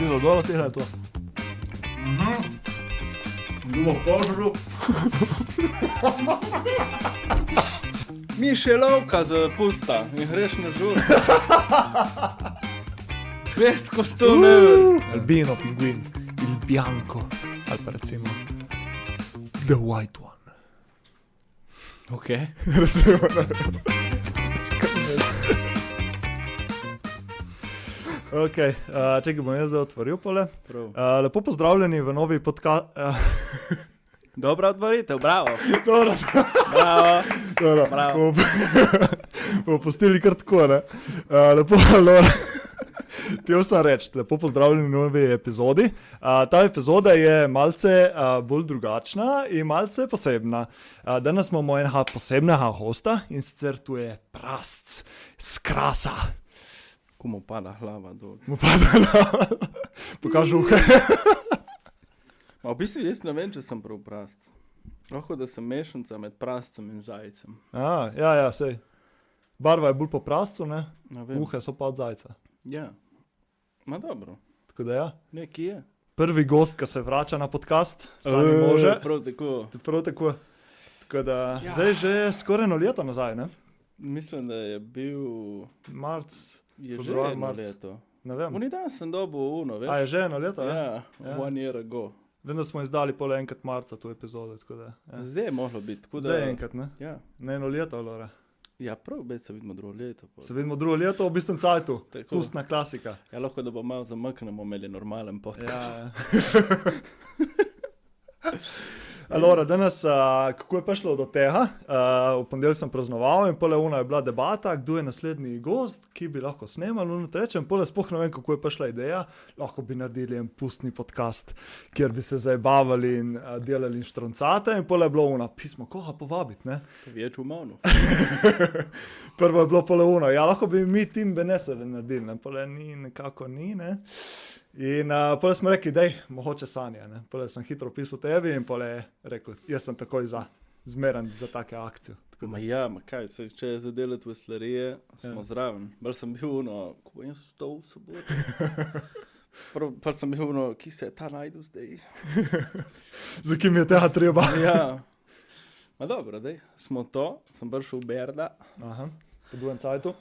Ti dol, tega je to. Ljubo požru. Mišelovka za pusta in greš na žur. Švest kostome. Albino pinguin, il bianco, ali pa recimo the white one. Ok. Recimo, Ok, čekaj, bom jaz zdaj otvoril pole. Lepo pozdravljeni v novi podcast. Dobra odvoritev, bravo. Dobro, Bravo. dobro. Bravo. Bomo pustili kar tako, ne? Lepo, Lora. Htio sam reči, lepo pozdravljeni v novi epizodi. Ta epizoda je malce bolj drugačna in malce posebna. Danes imamo enega posebnega hosta in sicer tu je Prasc z Krasa. Ko mu pada glava dol. Mu pada pokaži uhe. Ma v bistvu jaz ne vem, če sem prav prasc. Lahko, da sem mešanca med prascem in zajcem. Ja, sej. Barva je bolj po prascu, ne? Ne vem. Uhe so pa od zajca. Ja. Ma dobro. Tako da ja. Nekje je. Prvi gost, ki se vrača na podcast, sami može. Prav tako. Prav tako. Tako da, Ja. zdaj že skoraj 1 leto nazaj, ne? Mislim, da je bil... Marc, Je že Februar, 1 marc. leto. ne vem. Oni dan sem dobil uno, veš? A je že 1 leto, ja? Ja, Ja. 1 year ago. Vem, da smo izdali pole enkrat marca to epizodo, tako da. Ja. Zdaj je mohlo biti. Tako da... Zdaj enkrat, ne? Ja. Ne 1 leto, Lora. Ja, prav, beď se vidimo 2 leto. Pol. Se vidimo 2 leto, v bistvu cajtu. Tako. Pustna klasika. Ja, lahko da bo malo zamaknemo, imeli normalen podcast. Ja. Lora, danes, kako je prišlo do tega? V ponedeljek sem praznoval in pole je bila debata, kdo je naslednji gost, ki bi lahko snemal. Rečem, pole sploh ne vem, kako je prišla ideja. Lahko bi naredili en pustni podcast, kjer bi se zabavali in delali inštruncate. In pole je bilo pismo, koga povabiti, ne? Več v manu. Prvo je bilo pole ja, lahko bi mi Tim Benesere naredili, ne? Pole nekako ni, ne? In pole smo rekli, dej, mogoče Sanja, ne? Pole sem hitro pisal tebi in pole je rekel, jaz sem takoj zmeren za take akcije. Ma ja, ma kaj, če je zadelati veslarije, smo zraven. Bolj sem bil ko bom jaz vstal v soboto. Prv sem bil ki se je ta najdu zdaj. Za kim je tega treba? Ja. Ma dobro, dej, smo to, sem prišel v Berda. Aha, po drugem cajtu.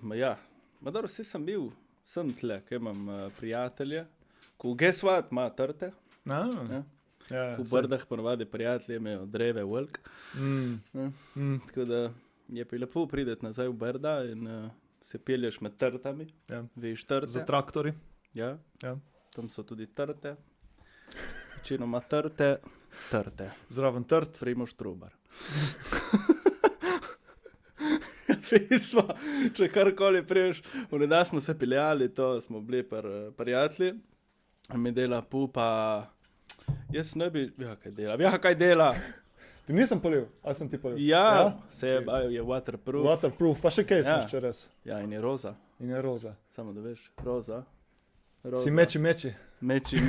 Ma ja, ma dobro, vsi sem bil, sem tle, kaj imam prijatelje. Ko gesvat ima trte, ja. Ja, V Brdah ponovadi prijatelji imajo dreve velk. Tako da je pa lepo prideti nazaj v Brda in se pelješ med trtami. Ja. Veš trte. Za traktori. Ja. Ja. Tam so tudi trte. Večinoma trte. Zraven trt. Primož Trubar. Pismo, če karkoli priješ. V nedeljo smo se peljali, to smo bili prijatelji. Mi dela pupa. Jaz ne bi... Ja, kaj dela? Ti nisem polil, ali sem ti polil? Ja, se je waterproof. Waterproof, pa še kaj Ja. smiš, če res. Ja, in je roza. In je roza. Samo da veš, roza. Si meči. Meči.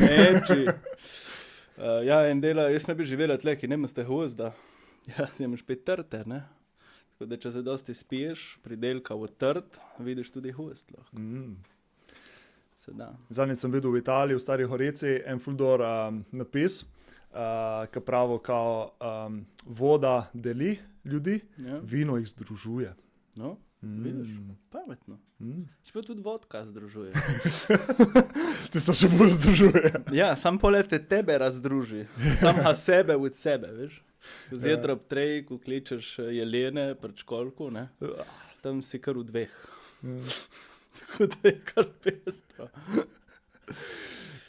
Ja, in dela, jaz ne bi živela tle, ki nemaš te hozda. Ja, imaš pet trte, ne? Tako da, če se dosti spiješ, pridelka v trt, vidiš tudi hozd lahko. Se da. Zadnjič sem videl v Italiji, v Stari Gorici, en fuldor napis, ki pravi, kao voda deli ljudi, Ja. vino jih združuje. No, vidiš, pametno. Čeprav tudi vodka združuje. Ti sta še bolj združuje. Ja, sam polete tebe razdruži. Sam sebe od sebe, veš. Zjutraj ob 3, ko kličeš jelene pred školko, ne, tam si kar v 2. Tako da je kar pestro.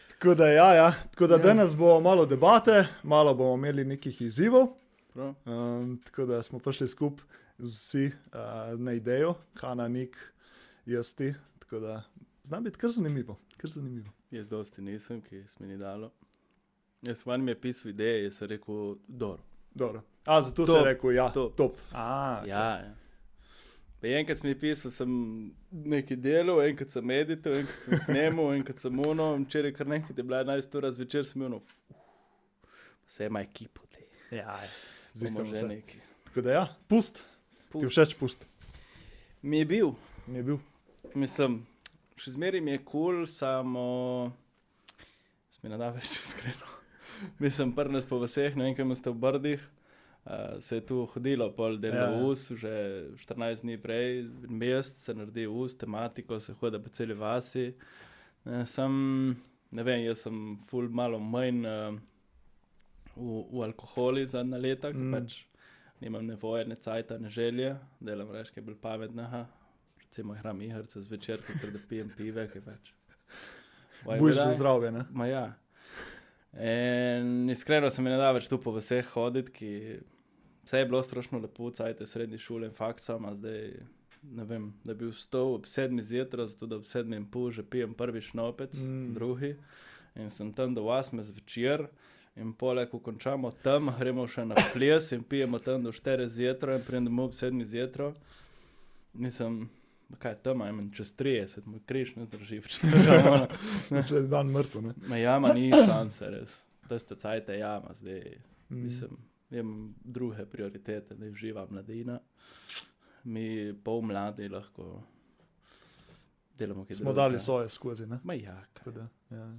Tako da ja. Tako da danes bo malo debate, malo bomo imeli nekih izzivov. Prav. Tako da smo prišli skup vsi na idejo, Hana, Nik, jaz ti. Tako da zna biti kar zanimivo. Jaz dosti nisem, ki se mi ni dalo. Jaz van mi je pisal ideje, jaz sem rekel, dobro. Dobro. Zato si rekel, ja, top. Ja. Pa enkrat sem mi pisal, sem nekaj delal, enkrat sem edital, enkrat sem snemal, enkrat sem včeraj kar nekaj je bila 11 ura zvečer, sem imel vse ima ekipo te. Ja, Bomo že nekaj. Tako da ja, pust. Ti všeč pust. Mi je bil. Mi je bil. Mislim, še zmeraj mi je cool, samo mi ne da več iskreno. Mislim, prnes po vseh, ne vem, kaj ste v Brdih, se je tu hodilo pol del do us, že 14 dni prej, mesec se naredi us, tematiko, se hoda po celi vasi. Ne vem, jaz sem ful malo manj v alkoholi zadnja leta, pač nimam ne voje, ne cajta, ne želje, delam reč, kaj je bolj pametnega. Recimo igram igrce zvečer, kot da pijem pive, kaj pač. Bojiš za zdravje, ne? Ma ja. In iskreno se mi ne da več tu po vseh hoditi, ki vse je bilo strašno lepo, cajte srednji šole in faksa, a zdaj, ne vem, da bi vstal ob 7 zjutraj, zato da ob 7:30 že pijem prvi šnopec, drugi, in sem tam do 8 zvečer. In poleg, ko končamo tam, gremo še na ples in pijemo tam do 4 zjutraj in pridemo ob 7 zjutraj. Nisem, kaj je tam, imam čez 30, moj križ ne drži več tega. Naslednji dan mrtvo, ne? Ma jama ni šanse, res. To je cajte jama, zdaj. Mislim, imam druge prioritete, da uživam mladina. Mi pol mladi lahko delamo kaj Smo dali svoje skozi, ne? Ma ja, kaj. Tako da, ja.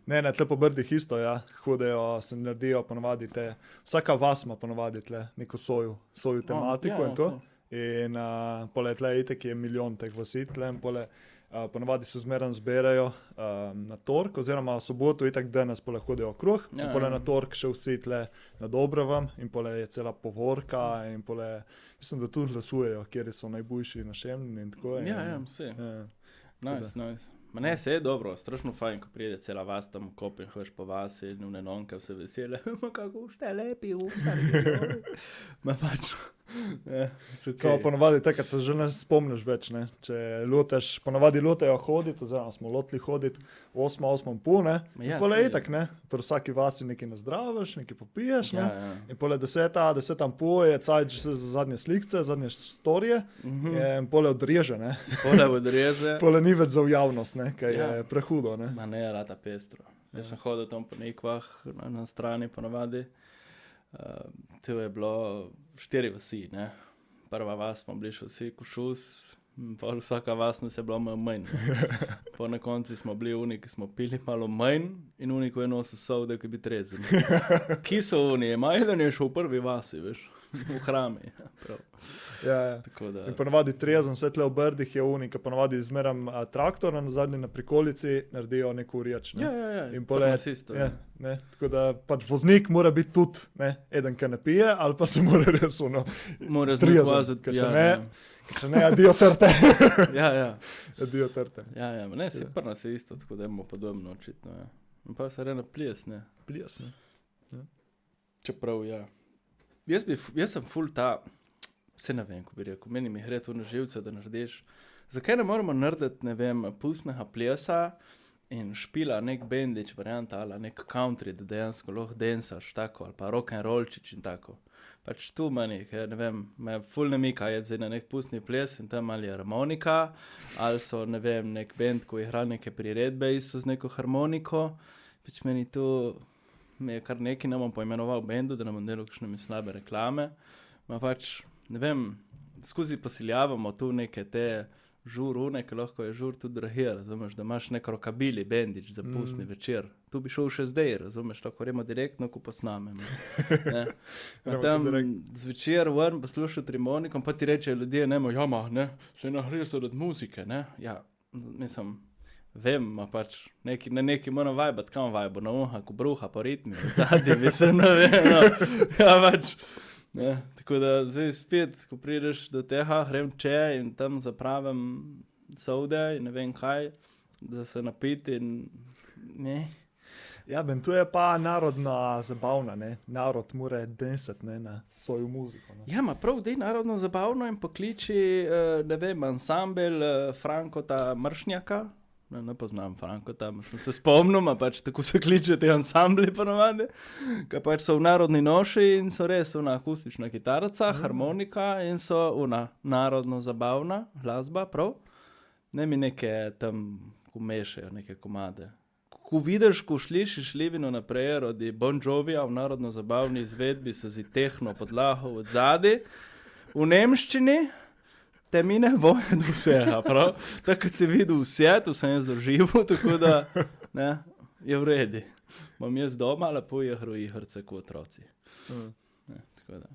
Ne, tle po Brdih isto, ja, hodejo, se naredijo ponovadi vsaka vas ima ponovadi tle neko svojo tematiko in to. In pole tle itek je milijon teh vasi tle in pole ponovadi se zmeraj zberajo na tork, oziroma v soboto itek danes pole hodijo okrog in pole na tork še vsi tle na Dobrovam in pole je cela povorka in pole, mislim, da tudi glasujejo, kjer so najboljši na Šemlini in tako. Ja, vse. Nice. Ma ne, se je dobro, strašno fajn, ko pride cela vas tam v Kopen, hoš po vasi in v nenonke vse vesele. Ma kako ste lepi, Ma pač. So ponovadi takrat se že ne spomniš več, ne. Če loteš, ponovadi lotejo hoditi, oziroma smo lotili hoditi 8:30, ne. In pole itak, ne. Pri vsaki vasi nekaj nazdraviš, nekaj popiješ, ne. In pole 10:30 je cajt že za zadnje slikce, zadnje storije in pole odreže, ne. Pole ni več za v javnost, ne, kaj je prehudo, ne. Ma ne, rata pestro. Jaz sem hodil tam po Nekvah na strani ponovadi. To je bilo 4 vasi, ne. Prva vas smo bili še vsi Košus, pa vsaka vas nas je bilo malo manj. Po na konci smo bili oni, ki smo pili malo manj in oni, ko je nosil sovde, ki bi trezili. Ki so oni, majden je šel v prvi vasi, veš, v hrami. Prav. Ja. Tako da. In ponovadi trezen, vse tle v Brdih je oni, ki ponovadi zmeram traktor na zadnji na prikolici naredijo neko urječ. Ne? Ja. In pole, ne, tako da pač voznik mora biti tudi, ne, eden, ki ne pije, ali pa se mora res mora znakvaziti. Ker ne, adijo trte. Ja. Adijo trte. Ja, ne, si prna se isto, tako da imamo podobno očitno, ja. In pa se rena ples, ne. Ples, ne. Ja. Čeprav, ja. Jaz sem ful ta, vse ne vem, ko bi rekel, meni mi gre tu na živce, da narediš. Zakaj ne moramo narediti, ne vem, pustnega plesa in špila nek bendič varianta ali nek country, da dejansko lahko densaš tako, ali pa rock and rollčič in tako. Pač tu meni, ne vem, me ful ne mika je zdaj na nek pustni ples in tam ali je harmonika, ali so, ne vem, nek bend, ko igra neke priredbe isto z neko harmoniko. Pač meni tu me je kar neki nam poimenoval bendu, da nam on delal kakšne slabe reklame. Ma pač, ne vem, skozi posiljavamo tu neke te žurune, ki lahko je žur tudi drahir, razumeš, da imaš nek rokabili bendič za pustni večer. Tu bi šel še zdaj, razumeš, tako remo direktno, ko posnamem. Tam zvečer vrn poslušati harmonikom, pa ti reče ljudje, ne, se nahrijo so od muzike, ne. Ja, mislim, vem, ma pač, na neki moram vajbati, kam vajbo, na uha, ko bruha, po ritmi, zadnji, mislim, ne vem, no. Ja, pač, ne, tako da zdaj spet, ko prideš do tega, grem če in tam zapravim sovde in ne vem kaj, da se napiti in ne. Ja, tu je pa narodna zabavna, ne, narod mora densati, ne, na svojo muziko. Ne. Ja, ma prav, dej narodno zabavno in pokliči, ne vem, ansambel Frankota Mršnjaka. Ne poznam Frankota, sem se spomnil, ma pač tako se kliče te ansambli ponovadi, ki pač so v narodni noši in so res una akustična kitaraca, harmonika in so una narodno zabavna glasba, prav? Ne mi neke tam, ko mešajo neke komade. Ko vidiš, ko slišiš Livino naprej rodi Bon Jovija v narodno zabavni izvedbi se zi tehno podlaho od zadi, v nemščini, te mi ne boje do vsega, prav? Tako, kad si videl vse, tu sem jaz doživel, tako da, ne, Je v redu. Imam jaz doma lepo igrice kot otroci. Tako da.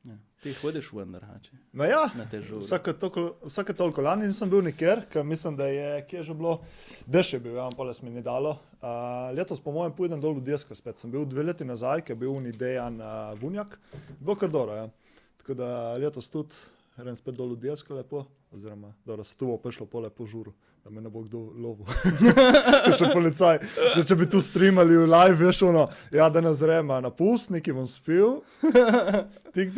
Ja. Ti hodiš v Enderhači? Ja, na te žure. Vsake toliko lani nisem bil nikjer, ker mislim, da je že bilo, dež je bil, pa se mi ni dalo. Letos po mojem pojdem dol v Desko spet. Sem bil 2 leti nazaj, ker je bil Dejan Vunjak. Bilo kar dobro, ja. Tako da letos tudi grem spet dol v Desko lepo, oziroma dobro, se tu bo prišlo pole po žuru, da me ne bo kdo lovil. Še policaj. Da če bi tu streamali v live, veš ono, ja, da nas gremo na pust, neki bom spil. Tik.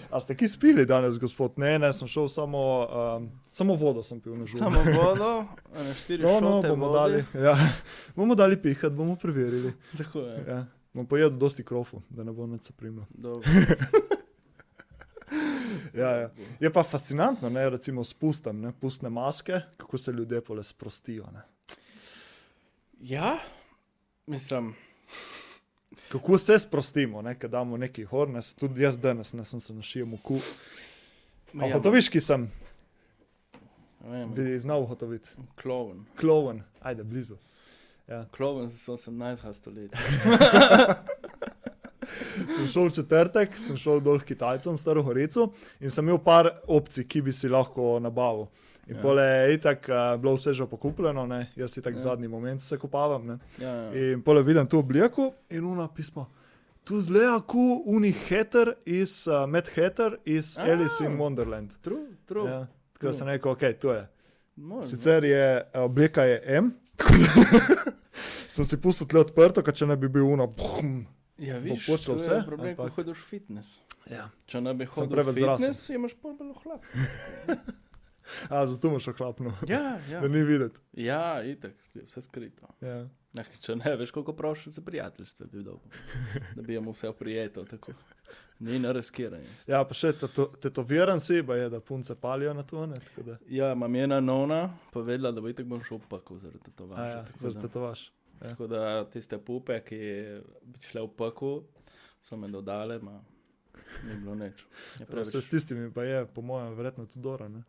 A ste ki spili danes, gospod? Ne, sem šel samo vodo sem pil na žuru. Samo vodo, 4 šote vode. Bomo dali pihat, bomo preverili. Tako je. Ja. Bom pojedel dosti krofu, da ne bo nič se primlo. Dobro. Ja. Je pa fascinantno, ne, recimo s pustem, ne, pustne maske, kako se ljudje pole sprostijo. Ne. Ja, mislim. Kako se sprostimo, ne, kad damo neki horne, tudi jaz danes ne sem se našil muku. Hotoviški sem. Bi znal hotoviti. Kloven, ajde, blizu. Ja. Kloven so 18. stoletja. Sem šel v četrtek, sem šel dol k Kitajcem v Staro Gorico in sem imel par opcij, ki bi si lahko nabavil. In pole je itak bilo vse že pokupljeno, ne, jaz itak zadnji moment se kupavam, ne. In pole vidim tu obliku in ona pismo, tu zgleda ko Hatter iz Mad Hatter iz Alice in Wonderland. True. Ja, tako da sem rekel, ok, to je. Sicer je, oblika je M, sem si pustil tle odprto, ker če ne bi bil Ja, viš, to je problem, ko hodiš v fitness. Ja. Če ne bi hodil v fitness, imaš bolj hlap. Zato imaš ohlapno. Ja. Da ni videti. Ja, itak, vse skrito. Ja. Če ne, veš, koliko prošel za prijateljstvo bi dobro. Da bi jim vse prijeto, tako. Ni na riskiranje. Ja, pa še tetoviran si, pa je, da punce palijo na to, ne? Tako da. Ja, imam ena nona povedala, da bo itak bom šel v paku zaradi tetovaža. Ja, zaradi tetovaž. Ja. Tako da tiste pupe, ki bi šle v paku, so me dodale, ni bilo nič. Se s tistimi pa je, po mojem, verjetno tudi dobro, ne?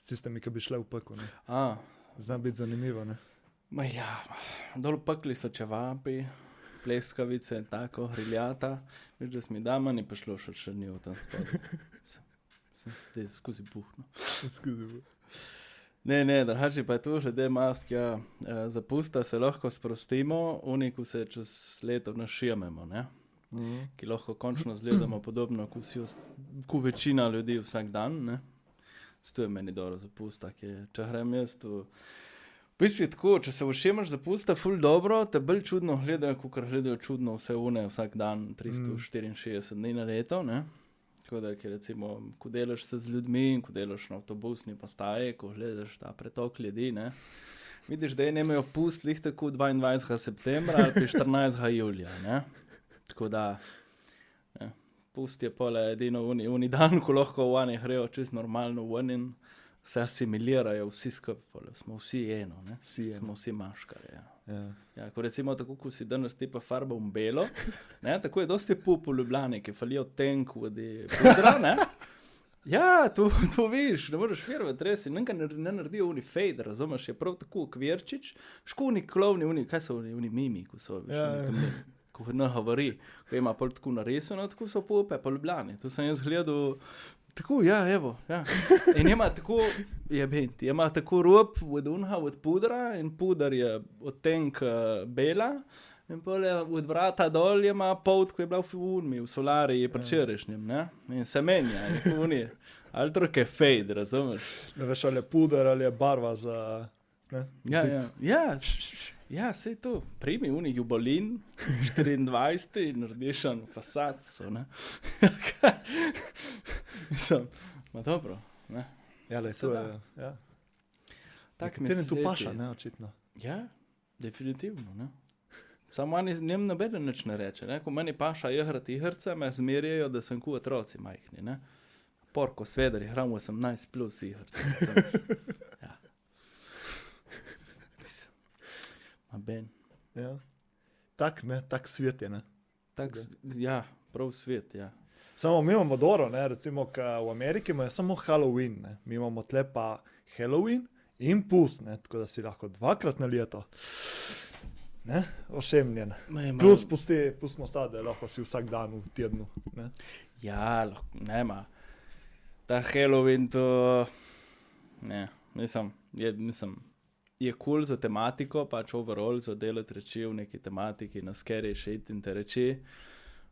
S tistimi, ki bi šle v paku, ne? Zna biti zanimivo, ne? Dol v pakli so čevapi, pleskavice in tako, griljata. Veš, da si mi dama ni prišlo še ni v tam spodaj. Sem skozi puhno. Ne, drugače pa je tu že mask, ja, za pusta se lahko sprostimo, uniku se čez leto našijememo, ne? Ki lahko končno zgledamo podobno, ko večina ljudi vsak dan, ne? To je meni dobro za pusta, če grem jaz v bistvu tako, če se všemaš za pusta ful dobro, te bolj čudno gledajo, kakor gledajo čudno vse une vsak dan, 364 dni na leto, ne? Tako da, recimo, ko delaš se z ljudmi in ko delaš na avtobusni postaji, ko gledaš ta pretok ljudi, ne, vidiš, da nemajo pust lih tako 22. septembra ali 14. julija, ne. Tako da, ne, pust je pole edino uni dan, ko lahko v vani grejo čist normalno ven in se asimilirajo vsi skupaj, smo vsi eno, ne, smo vsi maškari, ja. Ja, ko recimo tako, ko si danes tipa farba v belo, ne, tako je dosti pup v Ljubljani, ki falijo tenk vodi pudra, ne. Ja, to viš, ne moreš verovati, res, in nekaj ne naredijo uni fade, razumeš, je prav tako kvirčič, ško uni klovni, kaj so uni mimi, ko so, veš, ko ne govori, ko ima pol tako narisano, tako so pupe po Ljubljani, to sem jaz gledal. Tako, ja, evo, ja. In ima tako, ima tako rob od pudra in pudar je odtenk bela in pole od vrata dol ima pot, ko je bila v solariji pričerešnjem, ne? In se menja, in oni, ali troke fade, razumeš? Ne veš, ali je pudar, ali je barva za, ne? Ja, sej to. Primi uni jubolin, 24 in narediš fasad, so, ne? Mislim, dobro, ne? Ja, le, to je, ja. Tak mi sledi. Tu paša, ne, očitno. Ja, definitivno, ne? Samo njem nobeden nič ne reče, ne? Ko meni paša igrati igrce, me zmerjajo, da sem ko otroci majhni, ne? Porko svedari, hramo 18 plus igrce. Ja. Ben. Ja. Tak svet je, ne? Ja, prav svet, ja. Samo mi imamo dobro, ne, recimo, v Ameriki imajo samo Halloween, ne? Mi imamo tle pa Halloween in pust, ne, tako da si lahko 2-krat na leto, ne, ošemljen. Plus pustimo stati, da lahko si vsak dan v tednu, ne. Ja, nema. Ta Halloween to, ne, mislim, je cool za tematiko, pač overall za delati reči v neki tematiki, na scary shit in te reči.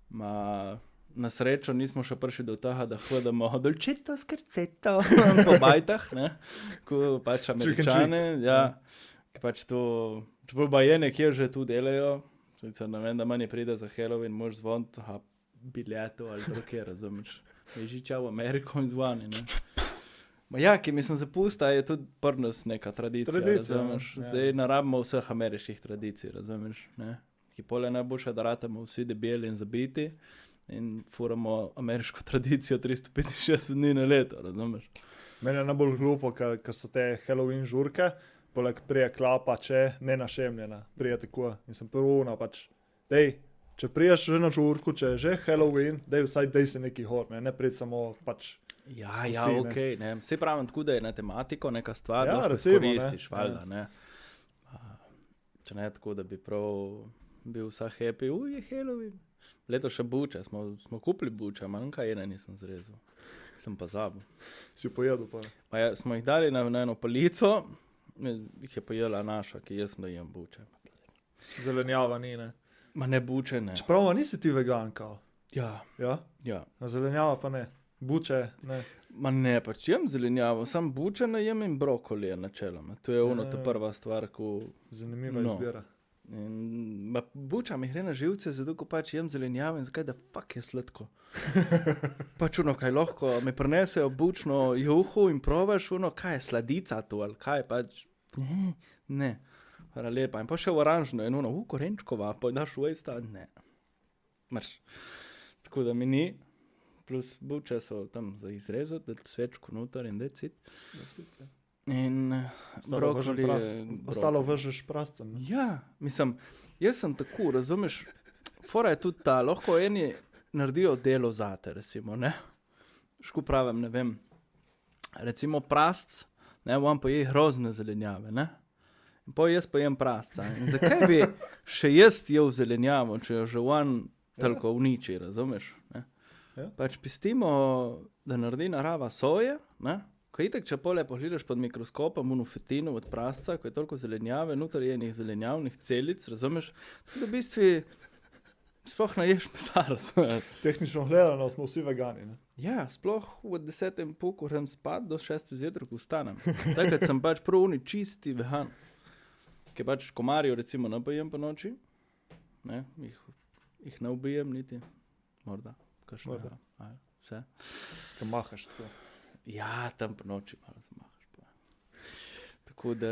Na srečo nismo še prišli do tega, da hodamo dolčeto, skrceto po bajtah, ne, ko pač Američane, ja, ki pač to, čeprav ba je nekje že tu delajo, sicer ne vem, da meni pride za Halloween, mož zvoniti, biljetu ali drugje, razumeš. Ježi čau v Ameriko in zvoni, ne. Ja, ki mislim zapusta, je tudi prnas neka tradicija, razumeš. Ja. Zdaj ne rabimo vseh ameriških tradicij, razumeš, ne. Ki pole najboljše, da ratamo vsi debeli in zabiti in furamo ameriško tradicijo 365 dni na leto, razumeš. Meni je najbolj glupo, ker so te Halloween žurke, poleg prije klapa, če ne našemljena, prije tako. In sem prvo pač, dej, če priješ že na žurku, če je že Halloween, dej se neki hor, ne prijed samo pač ja, vsi, okej, ne. Vse pravim tako, da je na tematiko neka stvar, ja, lahko recimo, izkoristiš, valjda, ne. Če ne tako, da bi prav bil vsa happy, je Halloween. Leto še buče, smo kupili buče, manjka ene nisem zrezal. Sem pa zabil. Si pojedel pa. Pa ja, smo jih dali na eno palico, jih je pojela naša, ki jaz ne jem buče. Zelenjava ni, ne. Ma ne buče, ne. Čeprav nisi ti vegan, kao. Ja. Ja? Ja. A zelenjava pa ne. Buče, ne. Ma ne, pač jem zelenjavo, sam buče ne jem in brokoli je načeloma. To je ono, ta prva stvar, ko... Zanimiva izbira. In buča mi gre na živce, zato ko pač jem zelenjavo in zakaj da fuck je sladko. Pač ono, kaj lahko, me prinesejo bučno juhu in probaš ono, kaj je sladica to, ali kaj pač, ne, hvala lepa. In pa še oranžno in ono, korenčkova, pa daš v esta, ne. Marš, tako da mi ni, plus buče so tam za izrezati, da svečko noter in decit. In brokoli je... Ostalo vržeš prascem. Ja, mislim, jaz sem tako, razumeš, fora je tudi ta, lahko eni naredijo delo zate, recimo, ne? Ško pravim, ne vem, recimo prasc, ne, vam pa je grozne zelenjave, ne? In pa jaz pa jem prasca. In zakaj bi še jaz jel zelenjavo, če jo že van toliko uniči, razumeš, ne? Ja. Pač pustimo, da naredi narava soje, ne? Ko itak, če pole pogledaš pod mikroskopom unu fetinu od prasca, ko je toliko zelenjave, noter je enih zelenjavnih celic, razumeš? Tako da v bistvu sploh ne ješ mesa, razumeš? Tehnično gledano smo vsi vegani, ne? Ja, sploh v 10. puku grem spat, do 6. zjutraj vstanem. Takrat sem pač prav uni čisti vegan. Ker pač komarjev recimo ne pojem po noči, ne, jih ne ubijem niti, morda, kakšnega, vse. Ko mahaš tako. Ja, tam po noči malo zamahaš. Pa. Tako da,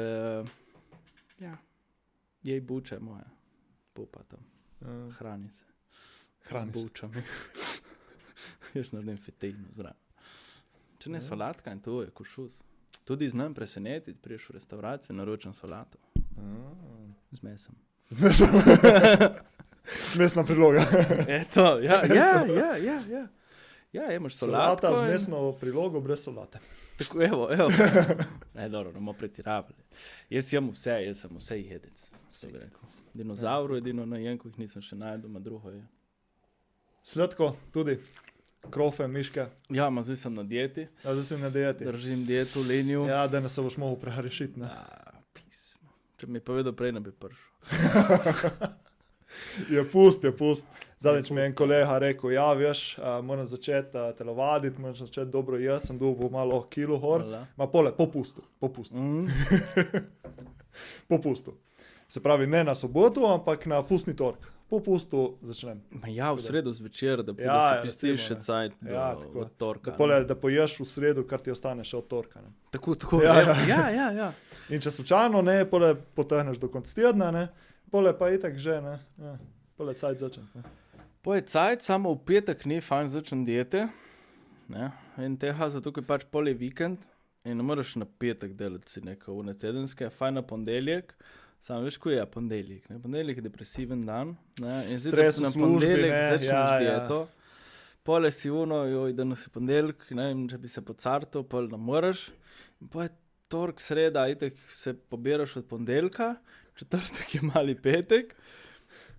ja, jej buče moja, pupa tam, hrani se. Hrani z bučami. Jaz naredim fetejno zraven. Če ne solatka in to je košus. Tudi znam presenetiti, priješ v restauracijo, naročam solato. Z mesom. Z mesom? Mesna priloga. Eto, ja. Ja, imaš solatko. Solata z mesno prilogo brez solate. Tako, evo. Ne, dobro, ne bomo pretiravali. Jaz sem vse jedec. Dinozauru edino na jenku jih nisem še najdel, ma drugo je. Sladko tudi. Krofe, miške. Ja, ma zdaj sem na dieti. Ja, zdaj sem na dieti. Držim dietu, liniju. Ja, da ne se boš mogel prehrešiti, ne? Ja, pismo. Če mi je povedal prej, ne bi prišel. Je pust. Zadnjič mi je en kolega rekel, ja, veš, moram začeti telovaditi, moram začeti dobro jesti, sem dobil malo kilo hor. Ma pole, popustu. Popustu. Se pravi, ne na soboto, ampak na pustni tork. Po pustu začnem. Ja, v sredo zvečer, da se pistiš še cajt do torka. Da poješ v sredo, kar ti ostane še od torka. Ne? Tako. Ja. In če slučajno ne, pole potegneš do konca tedna, ne? Pole pa itak že, ne? Ja, pole cajt začnem. Po je cajt, samo v petek ni fajn začnem diete. Ne? In teha, zato ker pač pol je vikend in ne moraš na petek delati si neko tedenske, fajn na ponedeljek. Sam veš, ko je ponedeljek. Ponedeljek je depresiven dan. Ne? In zdaj, stres v službi, ponedeljek začneš dieto. Pole si da nas je ponedeljek, ne vem, če bi se pocartal, pol ne moraš. In pa je torek, sreda, itek se pobiraš od ponedeljka, četrtek je mali petek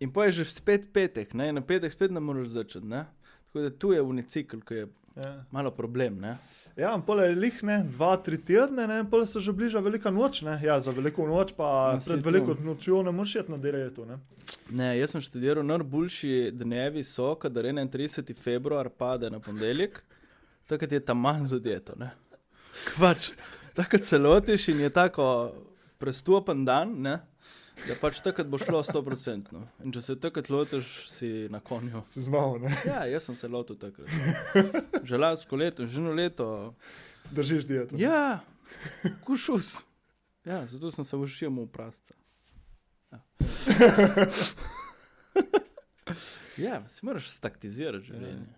in pa je že spet petek, ne? Na petek spet ne moreš začeti, ne? Tako da tu je unicikl, ki je malo problem, ne? Ja, in pole lih, ne, 2-3 tedne, ne, in pole se že bliža velika noč, ne. Ja, za veliko noč pa pred veliko nočjo ne moreš iti na deletu, ne. Ne, jaz sem študiral, najboljši dnevi so, kadar 31. februar pade na ponedeljek, takrat je tam manj za dieto, ne. Pač, takrat se lotiš in je tako prestopen dan, ne, da pač takrat bo šlo 100%. In če se takrat lotiš, si na konju. Si zmal, ne. Ja, jaz sem se lotil takrat. Že lansko leto, že eno leto. Držiš dieto. Ja, kušus. Ja, zato sem se vršil v prasca. Ja. Ja, si moraš staktizirati življenje.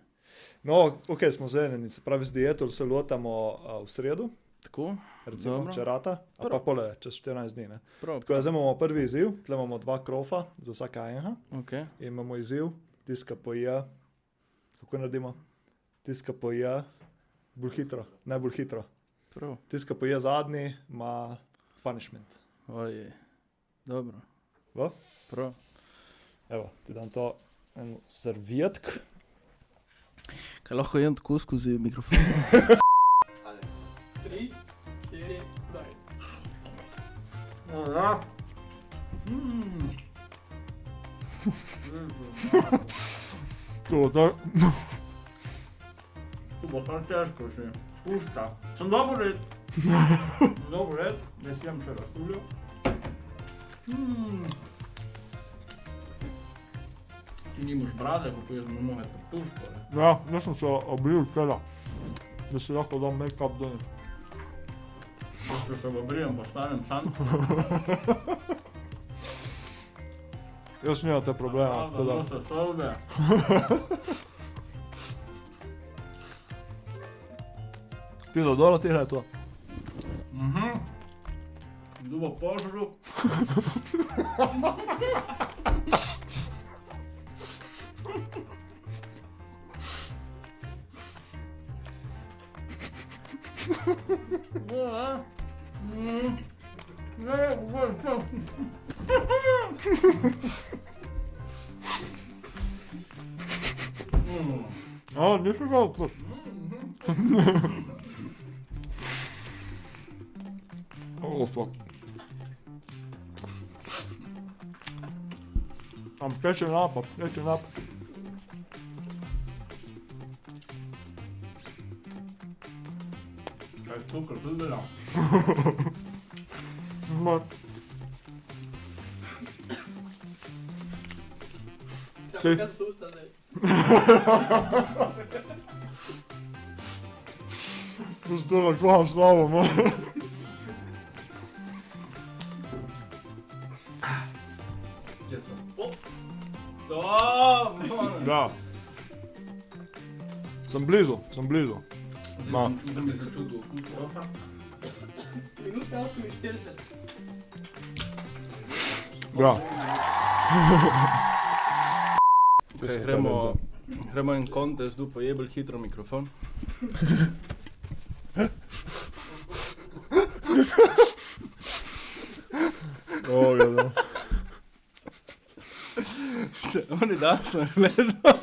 No, ok, smo zenjeni, se pravi z dieto, se lotamo v sredo. Tako, recimo, dobro. če rata, a pa pole čez 14 dni, ne. Prav, Tako da zdaj imamo prvi izziv, tle imamo 2 krofa za vsaka enega. Okay. In imamo izziv, tiska poje, kako naredimo? Tiska poje, bolj hitro, najbolj hitro. Prav. Tiska poje zadnji, ima punishment. Ojej, dobro. Va? Prav. Evo, ti dam to en servietk. Kaj lahko jem tako skozi mikrofon? 3, 4, zdaj. Ja. To. To bo samo težko še. Pušta. Sem dobro red. Dobro red, da si jem še raztuljo. Ti nimaš brade, kako jaz mu mohe tartuško, ne? Ja, jaz sem se obril tela, da si lahko dam make-up donem. Če se obrijem, postanem sam. Jaz nimate problema, tako da. To se solbe. Pizdo, dolo tira je to. Dubo požru. A, nisem ga odprt. Oh, fuck. Am teče napad, teče napad. Kaj je cukor, tudi delam. Kaj se to usta zdaj? Zdaj kvam slavo, no. Jaz sem. To, moram. Ja. Sem blizu. Ma. Da bi začutil okus roha. Minuta 48. Ja. Okay, gremo en kontest, dupo je bolj hitro mikrofon. Ja. Če oni dan sem gledal,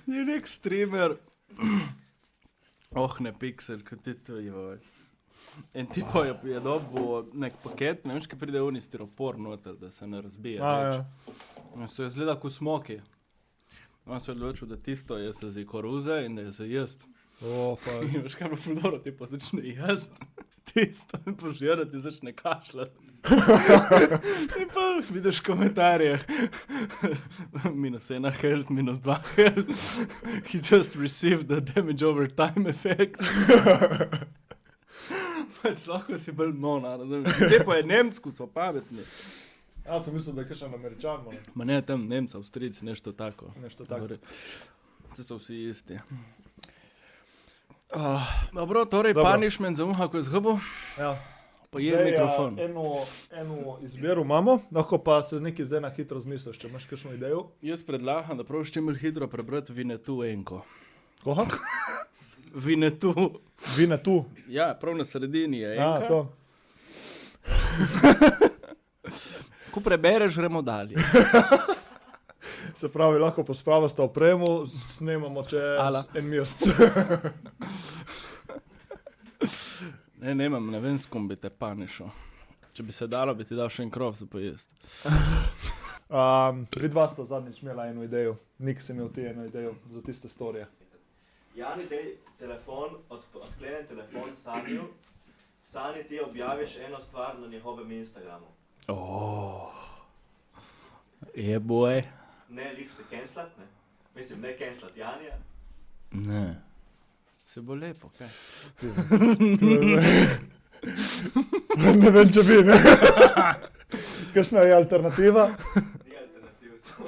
je nek streamer, ne Pixel, kot ti to je. In tipo je dobil nek paket, ne veš, kaj pride oni stiropor noter, da se ne razbije. Ja. In so je zgleda kot smoki. On se je odločil, da tisto je se za koruze in da je za jest. Fuck. In veš, kaj bo fudoro, tipo začne jest tisto in požirati začne kašljati. In pa vidiš komentarje. -1 health, -2 health. He just received the damage over time effect. Pač lahko si bolj mona, razumeš? Te pa je Nemcku, so pametni. Ja sem mislil, da je kakšen Američan, ne? Ma ne, tam Nemca, Avstrijci, nešto tako. Nešto tako. Vse so vsi isti. Dobro, torej punishment za uha, ko je zgubil. Ja. Pa je mikrofon. Eno izbiro imamo, lahko pa se nekaj zdaj na hitro zmisliš, če imaš kakšno idejo. Jaz predlagam, da praviš čim bolj hitro prebrati Vinetu enko. Koga? Vinetu. Vinetu. Ja, prav na sredini je Ja, enka. to. Ko prebereš, gremo dalje. Se pravi, lahko pospravite opremo, snemamo čez Ala. en mesec. Ne vem, s kom bi te panišel. Če bi se dalo, bi ti dal še en krov za pojesti. Vidva sta zadnjič imela eno idejo. Nik sem imel ti eno idejo za tiste storije. Jani, dej telefon, odklenem telefon Sanju. Sani, ti objaviš eno stvar na njegovem Instagramu. Je boj. Ne, lih se cancelat, ne? Mislim, ne cancelat Janija. Ne. Se bo lepo, kaj? Ne vem, če bi, ne. Kakšna je alternativa? Ni alternativ, samo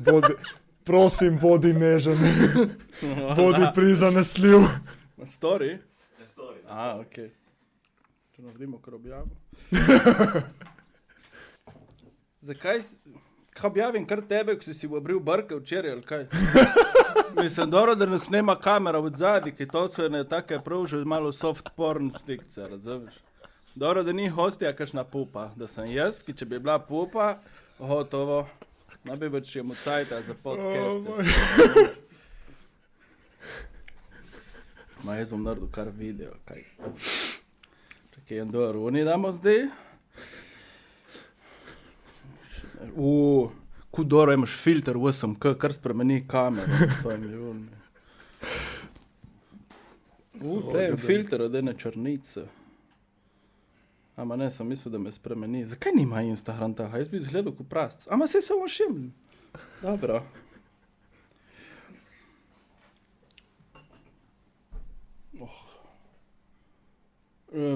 to je Prosim, bodi nežen. Bodi prizanesljiv. Na story? ne story. Okej. Če naredimo kar objavo. Zakaj objavim kar tebe, ko si obril brke včeraj, ali kaj? Mislim, dobro, da ne snema kamera od zadaj, ki to so ene take prav že malo soft porn slikce, razumeš? Dobro, da ni hostija kakšna pupa, da sem jaz, ki če bi bila pupa, gotovo, ne bi več jemu cajta za podcaste. Ma jaz bom naredil kar video, kaj. Čakaj, en dolar oni damo zdaj. Kudoro imaš filter 8K, kar spremeni kamero. To je filter od ene črnice. Ama ne, sem mislil, da me spremeni. Zakaj nima Instagram taha? Jaz bi izgledal kot prasc. Ama se samo šim. Dobro.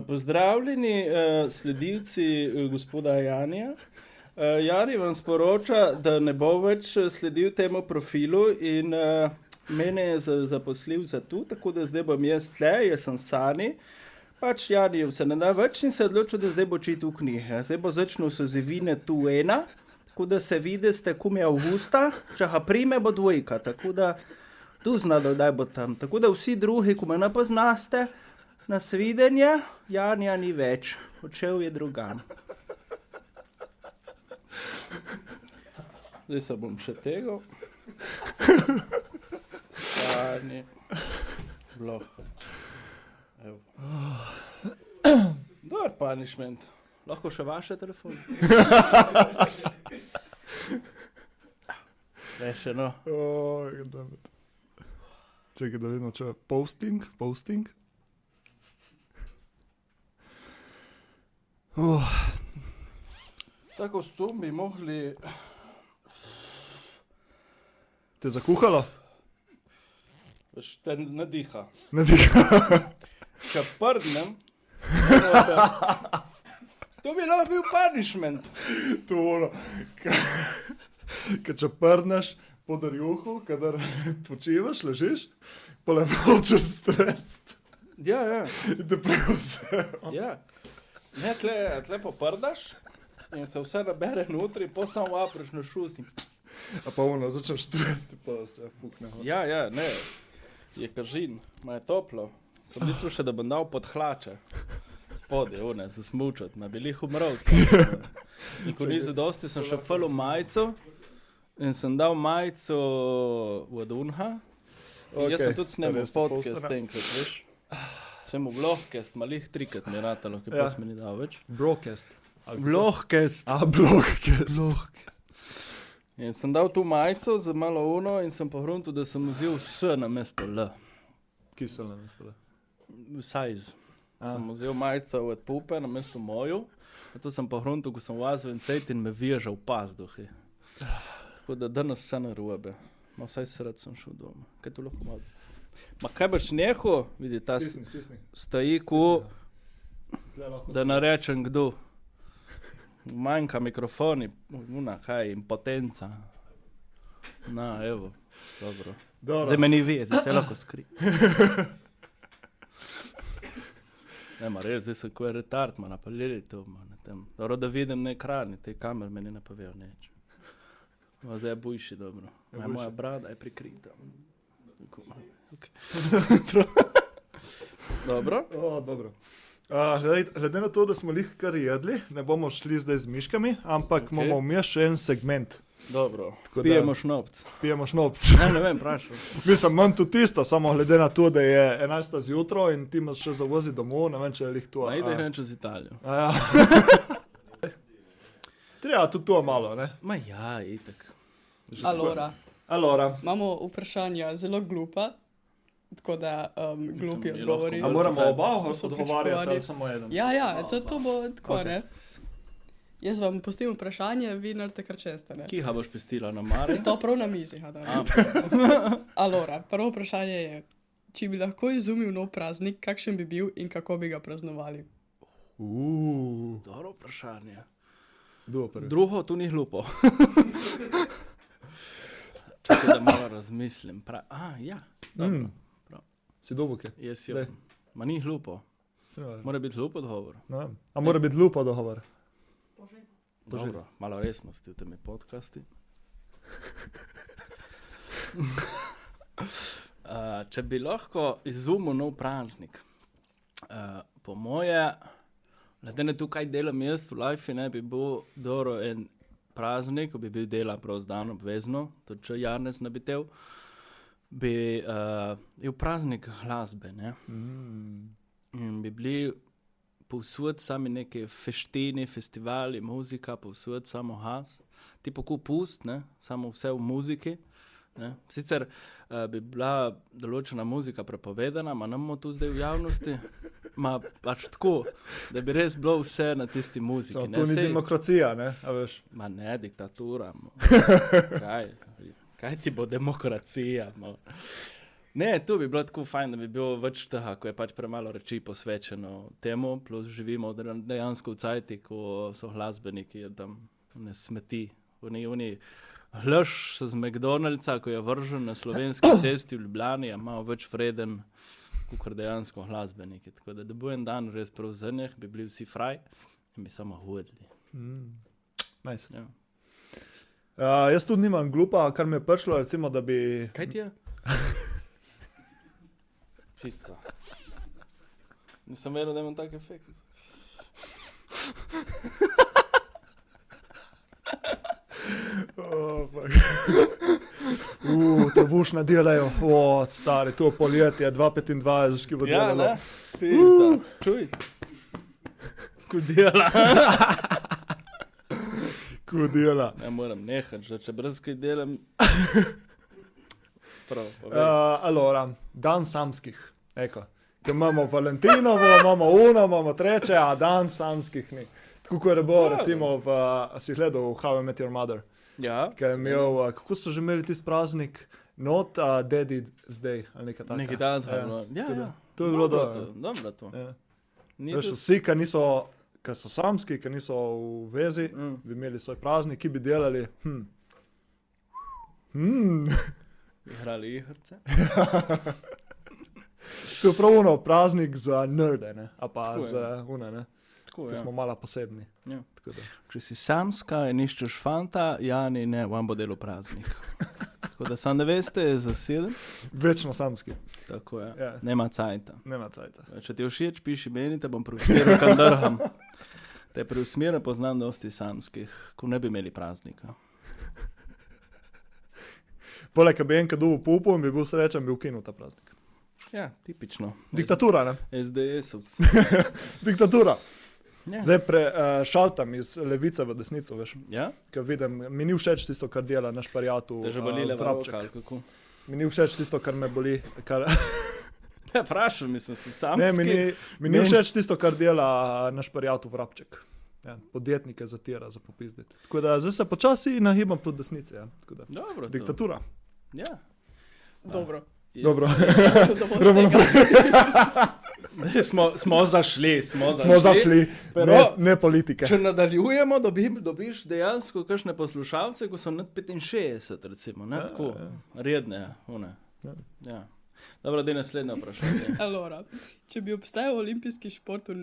Pozdravljeni sledilci gospoda Janija. Jani vam sporoča, da ne bo več sledil temu profilu in mene je zaposlil za tu, tako da zdaj bom jaz tle, jaz sem Sani. Pač Jani se ne da več in se je odločil, da zdaj bo čital knjige. Zdaj bo začel se z Vinetu 1, tako da se vidi, ste kum je avgusta, če ga prime bo 2, tako da tu znado, da bo tam. Tako da vsi drugi, ko me ne poznaste, na svidenje, Janija ni več, odšel je drugam. Zdaj se bom še tegal. Stani. Vloh. Evo. Dobar punishment. Lahko še vaše telefone? Ne, še no. Čekaj, da vidimo, če je posting. Ta kostum bi mogli... Te zakuhalo? Veš, te nadiha. Nadiha. Če prdnem... To bi lahko bil punishment. To ono. Če prdneš po darjuhu, kadar počivaš, ležiš, pa le hočeš strest. Ja. In te prevse. Ja. Ne, tle poprdaš in se vse nabere notri, pa samo vapriš na šus in... A pa ono, začneš stresti, pa se fukne. Ja, ne. Je kažin, ma je toplo. Sem mislil še, da bom dal pod hlače. Spodje, se smučat, ma bili umrl. In ko ni zadosti, sem še falil majico in sem dal majico od Unha. Jaz sem tudi snemal podcast enkrat, veš. Sem v vlohkest, malih 3-krat mi je ratalo, ki pa se mi ni dal več. Broadcast. Vlohkest. Broadcast. In sem dal tu majico za malo ono in sem pohruntil, da sem vzel S na mesto L. Kisel na mesto L. Size. Sem vzel majico od pupe na mesto moju. In tu sem pohruntil, ko sem vazil in cejt in me vežal pazduhi. Tako da danes vse na robe. Ma vsaj sred sem šel doma. Kaj tu lahko malo? Ma kaj boš neho? Vidi, ta Stisni. stoji ko, da narečem kdo. Manjka mikrofoni, kaj, impotenca. Na, evo, dobro. Zdaj me ni ve, zdaj se lahko skri. Nema res, zdaj sem ko je retard, ma napaljili to, ma na tem. Dobro, da vidim na ekrani, te kamer meni ne povejo neč. Zdaj je bujši, dobro. bujši. Moja brada je prikrita. Okay. Dobro. Dobro. Glede na to, da smo lih kar jedli, ne bomo šli zdaj z miškami, ampak imamo vmes še en segment. Dobro. Tako da- Pijemo šnopc. Pijemo šnopc. Ne vem, vprašam. Mislim, imam tudi tisto, samo glede na to, da je 11. zjutraj in ti imaš še zavozi domov, ne vem, če je lih to. Ajde, grem čez Italijo. Ja. Treba tudi to malo, ne? Ma ja, itak. Alora, imamo vprašanja zelo glupa, tako da glupi Mislim, je odgovori. lahko A moramo oba So odgovarjati pričakovani. ali samo eden? Ja, to bo tako, Ok. ne. Jaz vam pustim vprašanje, vi naredite kar česte, ne. Kiha boš pestila na Mare? To prav na mizi, da. Alora, prvo vprašanje je, če bi lahko izumil nov praznik, kakšen bi bil in kako bi ga praznovali? Dobro vprašanje. Kdo prvi? Drugo, tu ni hlupo. Čakaj, da malo razmislim. Ja. Dobro. Si dobuke? Jaz Daj. jo. Ma ni hlupo. Mora biti hlup odgovor. A mora biti lupo dogovor? Dobro, malo resnosti v tem podcasti. Če bi lahko izumil nov praznik, po moje, glede na to, kaj delam jaz v life, ne bi bil dobro en praznik, ko bi bil dela prav zdan obvezno, tudi če Janez ne bi tel, bi je praznik glasbe, ne? In bi bili povsod sami neke feštini, festivali, muzika, povsod samo has, tipo ko pust, ne? Samo vse v muziki. Ne? Sicer bi bila določena muzika prepovedana, ma ne bomo tu zdaj v javnosti, ma pač tako, da bi res bilo vse na tisti muziki. To ni demokracija, ne? A veš? Ma ne, diktatura. Kaj ti bo demokracija? Ne, to bi bilo tako fajn, da bi bilo več tega, ko je pač premalo reči posvečeno temu, plus živimo dejansko v cajti, ko so glasbeniki, tam ne smeti, oni hlaš z McDonald'sa, ko je vržen na Slovenski cesti v Ljubljani, je malo več vreden, kot dejansko glasbeniki. Tako da bo en dan res prav za njih, bi bili vsi fraj in bi samo hodili. Nice. Ja. Jaz tudi nimam glupa, kar mi je prišlo, recimo, da bi... Kaj ti je? Čisto. Nisem vedel, da imam tak efekt. To bušna delajo, stari, to poljetje, 2,25, ki bo Ja, delalo. ne? Pizda. Čuj. Ko dela. Ko dela. Ne moram nehati, že če brez kaj delam. Prav, povej. Allora, dan samskih, eko. Ker imamo Valentinovo, imamo uno, imamo treče, a dan samskih ni. Tako kot je bilo, recimo, si gledal How I Met Your Mother, Ja, ki je imel, kako so že imeli tisti praznik, Not Daddy's Day, ali nekaj takega. nekaj danskega. Ja, tako da, ja. to je bilo Dobro dobro. Dobro to. Ja. Ni Veš, to- vsi, ki so samski, ki niso v vezi, bi imeli svoj praznik, ki bi delali. Igrali igrce. To je prav ono praznik za nerde, ne? A pa Tako je. za une, ne? Tako, Ki ja. smo malo posebni. Ja. Tako da. Če si samska in iščeš fanta, Jani, ne, vam bo delo praznik. Tako da sam ne veste, je zaseden. Večno samski, Tako je. Ja. Nema cajta. nema cajta. Če ti je všeč, piši meni, te bom preusmeril kam drham. Te preusmeril, poznam dosti samskih, ko ne bi imeli praznika. Poleg, ki bi enkrat dobil pupu in bi bil srečen, bi ukinil ta praznik. Ja, tipično. Diktatura, ne? SDS-ovci. Diktatura. Ja. Zdaj šaltam iz levice v desnico, veš. Ja? Ker vidim, mi ni všeč tisto, kar dela naš prijatelj Te že boli leva Vrabček. roka, ali kako? Mi ni všeč tisto, kar me boli. Ja, vprašal, mislim, si samski. Ne, mi ni všeč tisto, kar dela naš prijatelj Vrabček. Ja, podjetnike zatira za popizditi. Tako da zdaj se počasi nahibam proti desnici. Ja. Tako da, Dobro, to. diktatura. Ja. Dobro. Dobro. Dovolj tega. Smo zašli. Smo zašli, Pero- ne politike. Če nadaljujemo, dobiš dejansko kakšne poslušalce, ko so nad 65, recimo, ne tako, redne, one. Ja. Dobro, da je naslednje vprašanje. Allora, če bi obstajal olimpijski šport v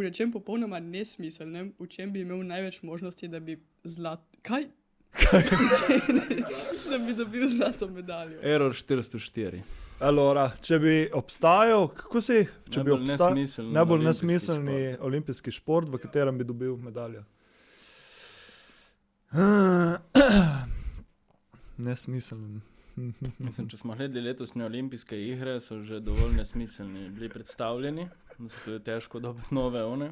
nečem popolnoma nesmiselnem, v čem bi imel največ možnosti, da bi Kaj? Da bi dobil zlato medaljo. Error 404. Allora, če bi obstajal, kako si? Če bi Najbolj obstajal nesmiseln najbolj olimpijski nesmiselni šport. olimpijski šport, v katerem bi dobil medaljo. Nesmiseln. Mislim, če smo gledali letošnje olimpijske igre, so že dovolj nesmiselni bili predstavljeni, da so tudi težko dobiti nove one.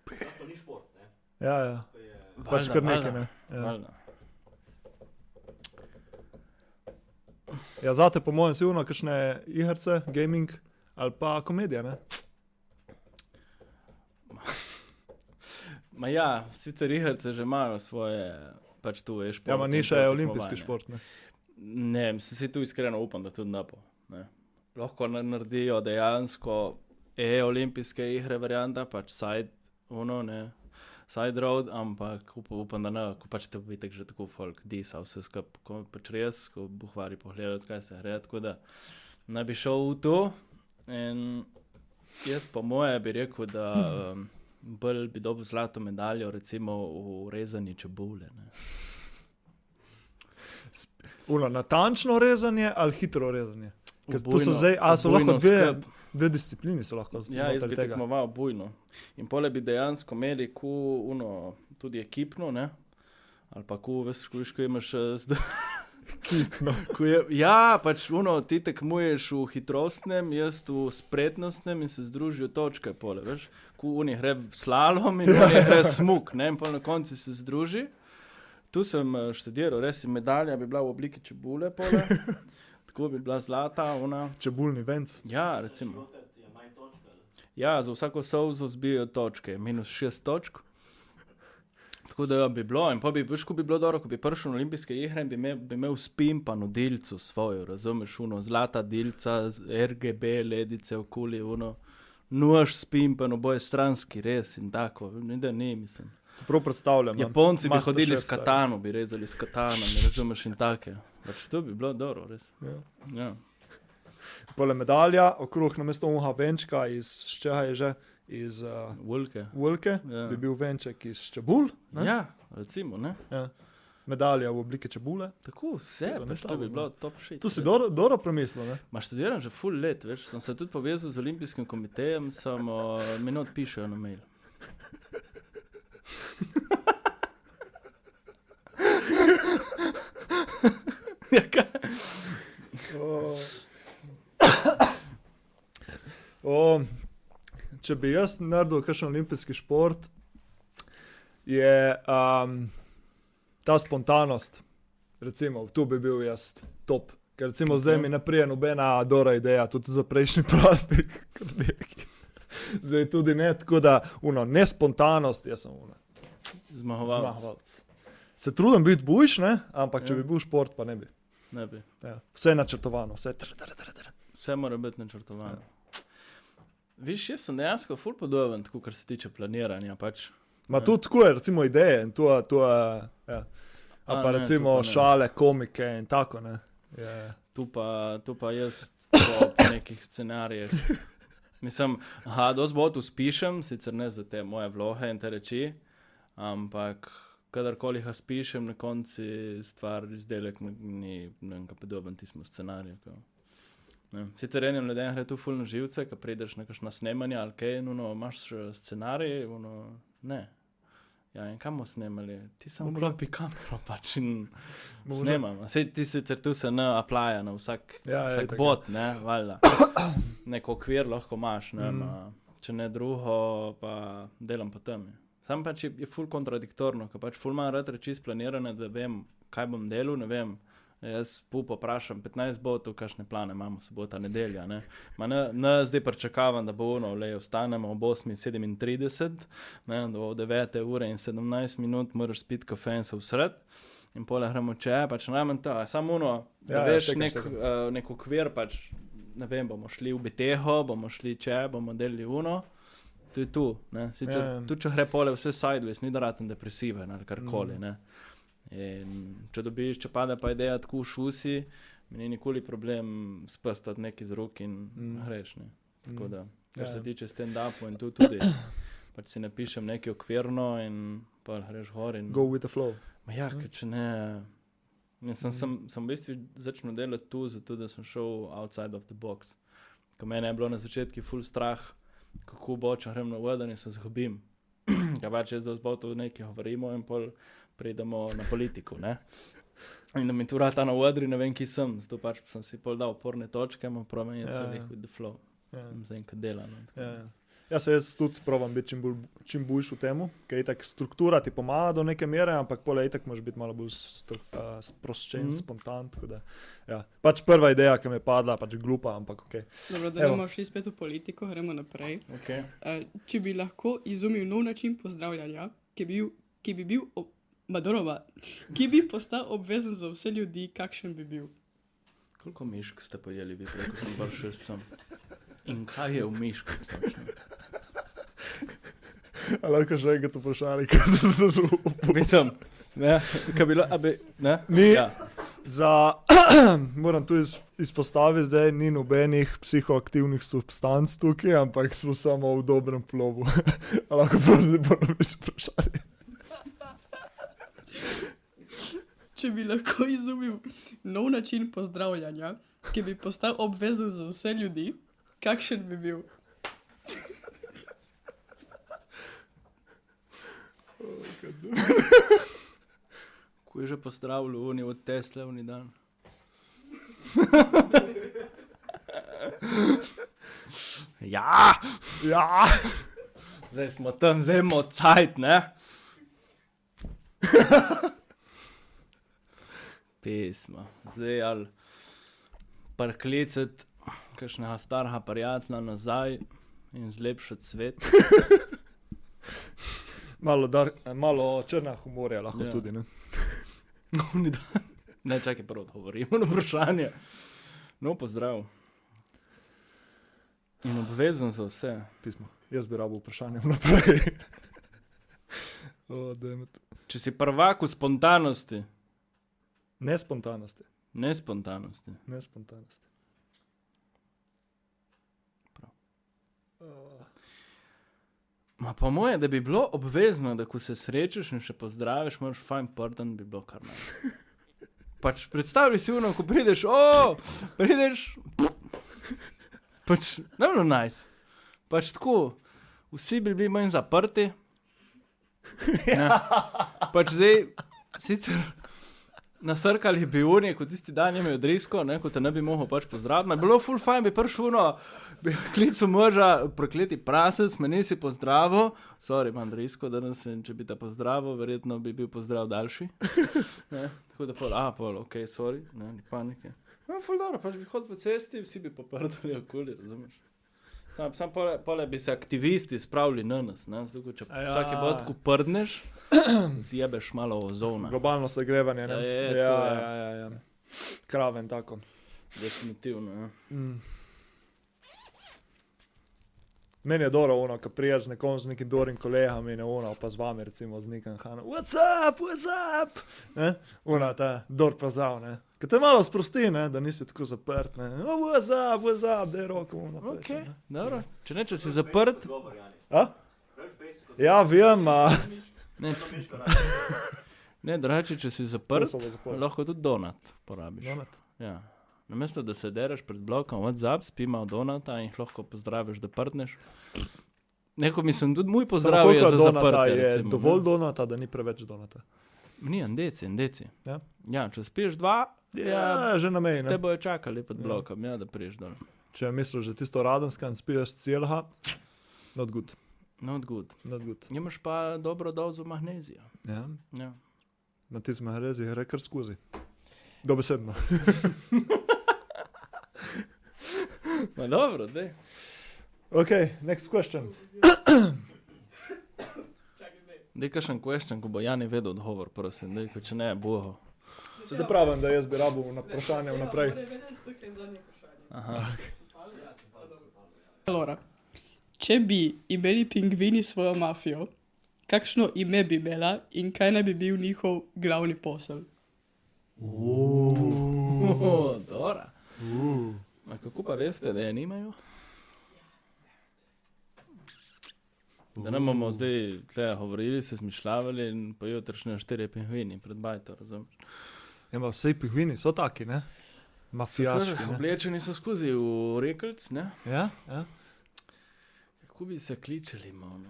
To ni šport, ne? Ja, ja. To je... Pač kar nekaj, ne. Ja. Valjda. Ja, zate po mojem sigurno kakšne igrce, gaming ali pa komedija, ne? Ma ja, sicer igrce že imajo svoje, pač tu je šport. Ja, ma ni in še to olimpijski tekmovanje. šport, ne? Ne, mislim, si tu iskreno upam, da tudi ne bo. Ne. Lahko naredijo dejansko olimpijske igre varianta, pač side, side road, ampak upam, da ne, ko pač te bo itak že tako folk disa, vse skupaj, ko pač res, ko buhvari pogledati, kaj se gre, tako da naj bi šel v to in jaz po moje bi rekel, da bolj bi dobil zlato medaljo recimo v rezanju čebule, ne. Natančno rezanje ali hitro rezanje? Ker tu so Obujno- zdaj, so lahko obujno skrb. dve disciplini so lahko Ja, jaz znotraj bi tega. tekmoval bujno. In pole bi dejansko imeli tudi ekipno, ne? Ali pa veš, ko imaš ja, pač ti tekmuješ v hitrostnem, jaz v spretnostnem in se združijo točke pole, veš. Oni gre slalom in oni gre smuk, ne? In pol na koncu se združi. Tu sem študiral, res in medalja bi bila v obliki čebule pole. Tako bi bila zlata, ona. Čebulni venc. Ja, recimo. Šport je manj točka, ali? Ja, za vsako solzo zbijajo točke, -6 točk. Tako da bi bilo, in pa bi bilo dobro, ko bi prišel na olimpijske igre in bi imel spimpano delco svojo, razumeš, zlata delca, RGB ledice okoli, nož spimpano, oboje stranski, res in tako, ni da ne, mislim. Se prav predstavljam. Japonci bi hodili Masterchef, s katano, bi rezali s katanami, razumeš, in take. Pač to bi bilo dobro, res. Ja. Ja. Pole medalja, okrog namesto unha venčka iz čega je že, iz Vulke. vulke, Ja. bi bil venček iz čebul, ne? Ja, recimo, ne. Ja. Medalja v obliki čebule. Tako, vse, Tega ne pač to slabo, bi ne. bilo top shit. Tu si res. dobro premislil, ne? Ma študiram že full let, veš, sem se tudi povezal z olimpijskim komitejem, samo mi ne odpišejo na mail. Ja, kaj? Če bi jaz naredil kakšen olimpijski šport, je ta spontanost, recimo, tu bi bil jaz top. Ker recimo zdaj mi ne prije nobena dobra ideja, tudi za prejšnji praznik, kar nekaj. Zdaj tudi ne, tako da, nespontanost, jaz sem Zmagovalec. zmagovalec. Se trudim biti bujš, ne, ampak če Ja. bi bil šport, pa ne bi. Ne bi. Ja. Vse je načrtovano, vse. Vse mora biti načrtovano. Viš, jaz sem dejansko ful podoben, tako kar se tiče planiranja, pač. Ma tudi tako je, recimo ideje in to je, ja. A pa ne, recimo to pa ne. šale, komike in tako, ne. Je. Tu pa jaz po nekih scenarijih. Mislim, dosti bolj tu spišem, sicer ne za te moje vloge in te reči, ampak kadarkoli ga spišem, na konci stvar, izdelek ni nekaj podoben tismu scenariju. Ne. Sicer enim ljudem gre tu ful na živce, ko prideš na kakšna snemanja ali kaj, imaš scenarij, ne. Ja, in kam bomo snemali? Ti samo klopi kamero pač in snemam. Sej ti sicer tu se ne aplaja na vsak itak, bot, ne, valjda. Nek okvir lahko imaš, ne, če ne drugo, pa delam po tem. Sam pač je ful kontradiktorno, ker pač ful imam rad reči splanirane, da vem, kaj bom delal, ne vem. Jaz poprašam 15 botov, kakšne plane imamo sobota, nedelja, ne. Ma ne zdaj pričakavam, da bo ostanemo ob 8:37, ne, do 9 ure in 17 minut moraš spiti kafe in se usred in pole gremo če, pač najmanj to, samo da veš nek okvir, pač, ne vem, bomo šli v Beteho, bomo šli če, bomo delili to je tu, ne, sicer tudi če gre pole vse sideways, ni da raten depresiven ali karkoli, ne. In če pade pa ideja tako v šusi, mi ni nikoli problem spustati nekaj z rok in greš, ne. Tako da, kar se tiče stand-upu in tudi pač si napišem nekaj okvirno in pa greš gor in... Go with the flow. Ma ja, ker če ne... Sem v bistvu začel delati tu, zato da sem šel outside of the box. Ko mene je bilo na začetku ful strah, kako bo, če grem na vodan in se zgubim. Kaj pač jaz da zboto nekaj govorimo in pol pridemo na politiko, ne? In da mi tu rata na vodri, ne vem, ki sem. Zato pač sem si pol dal oporne točke, ima promenje celih with the flow. Zdaj, kaj dela. No. Ja, se jaz tudi provam biti čim boljš v temu, ker itak struktura ti pomaga do neke mere, ampak pole itak moraš biti malo bolj sproščen, spontan, tako da, ja. Pač prva ideja, ki mi je padla, pač glupa, ampak okej. Dobro, da bomo šli spet v politiko, gremo naprej. Okay. Če bi lahko izumil nov način pozdravljanja, ki bi bil Madorova, ki bi postal obvezen za vse ljudi, kakšen bi bil? Koliko mišk ste pojeli, bi preko sem vršil sem? In kaj je v mišku? A lahko še enkrat vprašanje, kaj sem se zaubil? Mislim, ne, kaj bilo, ne? Ni, Ja. moram tu izpostaviti, zdaj ni nobenih psihoaktivnih substanc tukaj, ampak smo samo v dobrem plovu. A lahko ponoviš vprašanje? Če bi lahko izumil nov način pozdravljanja, ki bi postal obvezen za vse ljudi, kakšen bi bil? Ko je že pozdravljal oni od Tesla oni dan? Ja! Ja! Zdaj smo tam, zdaj imamo cajt, ne? Pismo. Zdaj ali parklicati kakšnega starega prijatelja nazaj in zlepšati svet. Malo črna humorja lahko Ja. tudi, ne? Oni dan. Ne, čakaj, prvo odgovorimo na vprašanje. No, pozdrav. In obvezen za vse. Pismo. Jaz bi rabil vprašanje vnaprej. Demet. Če si prvak v spontanosti, Nespontanosti. nespontanosti. Nespontanosti. Prav. Ma po moje, da bi bilo obvezno, da ko se srečaš in še pozdraviš, moraš fajn prden, bi bilo kar naj. Pač predstavljaj si uno, ko prideš, pač, ne bilo nice. Pač tako, vsi bi bili manj zaprti. Ne. Pač zdaj, sicer nasrkali bi unije, kot tisti dan imajo drisko, ne, ko te ne bi mogel pač pozdraviti. Ma bilo ful fajn, bi prišel uno, bi klical moža, prokleti prasec, me nisi pozdravil. Sorry, imam drisko danes in če bi te pozdravil, verjetno bi bil pozdrav daljši. Ne, tako da pol, okej, sorry, ne, ni panike. No, ful dobro, pač bi hodil po cesti, vsi bi poprdali okoli, razumeš? Sam pole bi se aktivisti spravili na nas, ne? Zato, če vsake bodku prdneš, zjebeš malo ozona. Globalno segrevanje, ne? Ja, to, Ja. Kraven tako. Definitivno, ja. Meni je dobro ono, ko prijaš nekom z nekim dobrim kolegami in ono, pa z vami recimo z nekim Hano. What's up? Ne? Ono, ta dor pozdrav, ne? Ko te malo sprosti, ne? Da nisi tako zaprt, ne? Oh, what's up, daj roko, ono. Ok, dobro. Če si zaprt, Odgovor, Jani. A? Preveč basic odgovor. Ja, vem, ne, To miško rače. ne, drugače, če si zaprt, To so bo zaprt. lahko tudi donat porabiš. Donat. Ja. Namesto, da se dereš pred blokom WhatsApp, spima od donata in jih lahko pozdraviš, da prdneš. Neko mislim, tudi moj pozdrav je za zaprte, je recimo. dovolj donata, da ni preveč donata. Ni, en deci. Ja? Ja, če spiješ dva, Ja, že na meji, te ne? bojo čakali pod blokom, ja, da priješ dol. Če misliš, že tisto radenska in spiješ celega, not good, Not good. not good. Imaš pa dobro dozo magnezija. Ja, Ja. na ti zmahrezi gre kar skozi. Dobesedno. Ma dobro, dej. Ok, next question. Dej kakšen question, ko bo Jani vedel odgovor, prosim. Dej, ko če ne, boho. Se te pravim, da jaz bi rabil na vprašanje vnaprej. Aha. Allora, če bi imeli pingvini svojo mafijo, kakšno ime bi imela in kaj naj bi bil njihov glavni posel? Dora. A kako pa veste, da je nimajo? Da ne bomo zdaj tle govorili, se zmišljavali in pa jutrišnje 4 pingvini pred bajto, razumeš? Ja, ma vsej pingvini so taki, ne? Mafijaški, ne? Oblečeni so skozi v rekelc, ne? Ja, ja. Kako bi se kličali, malo?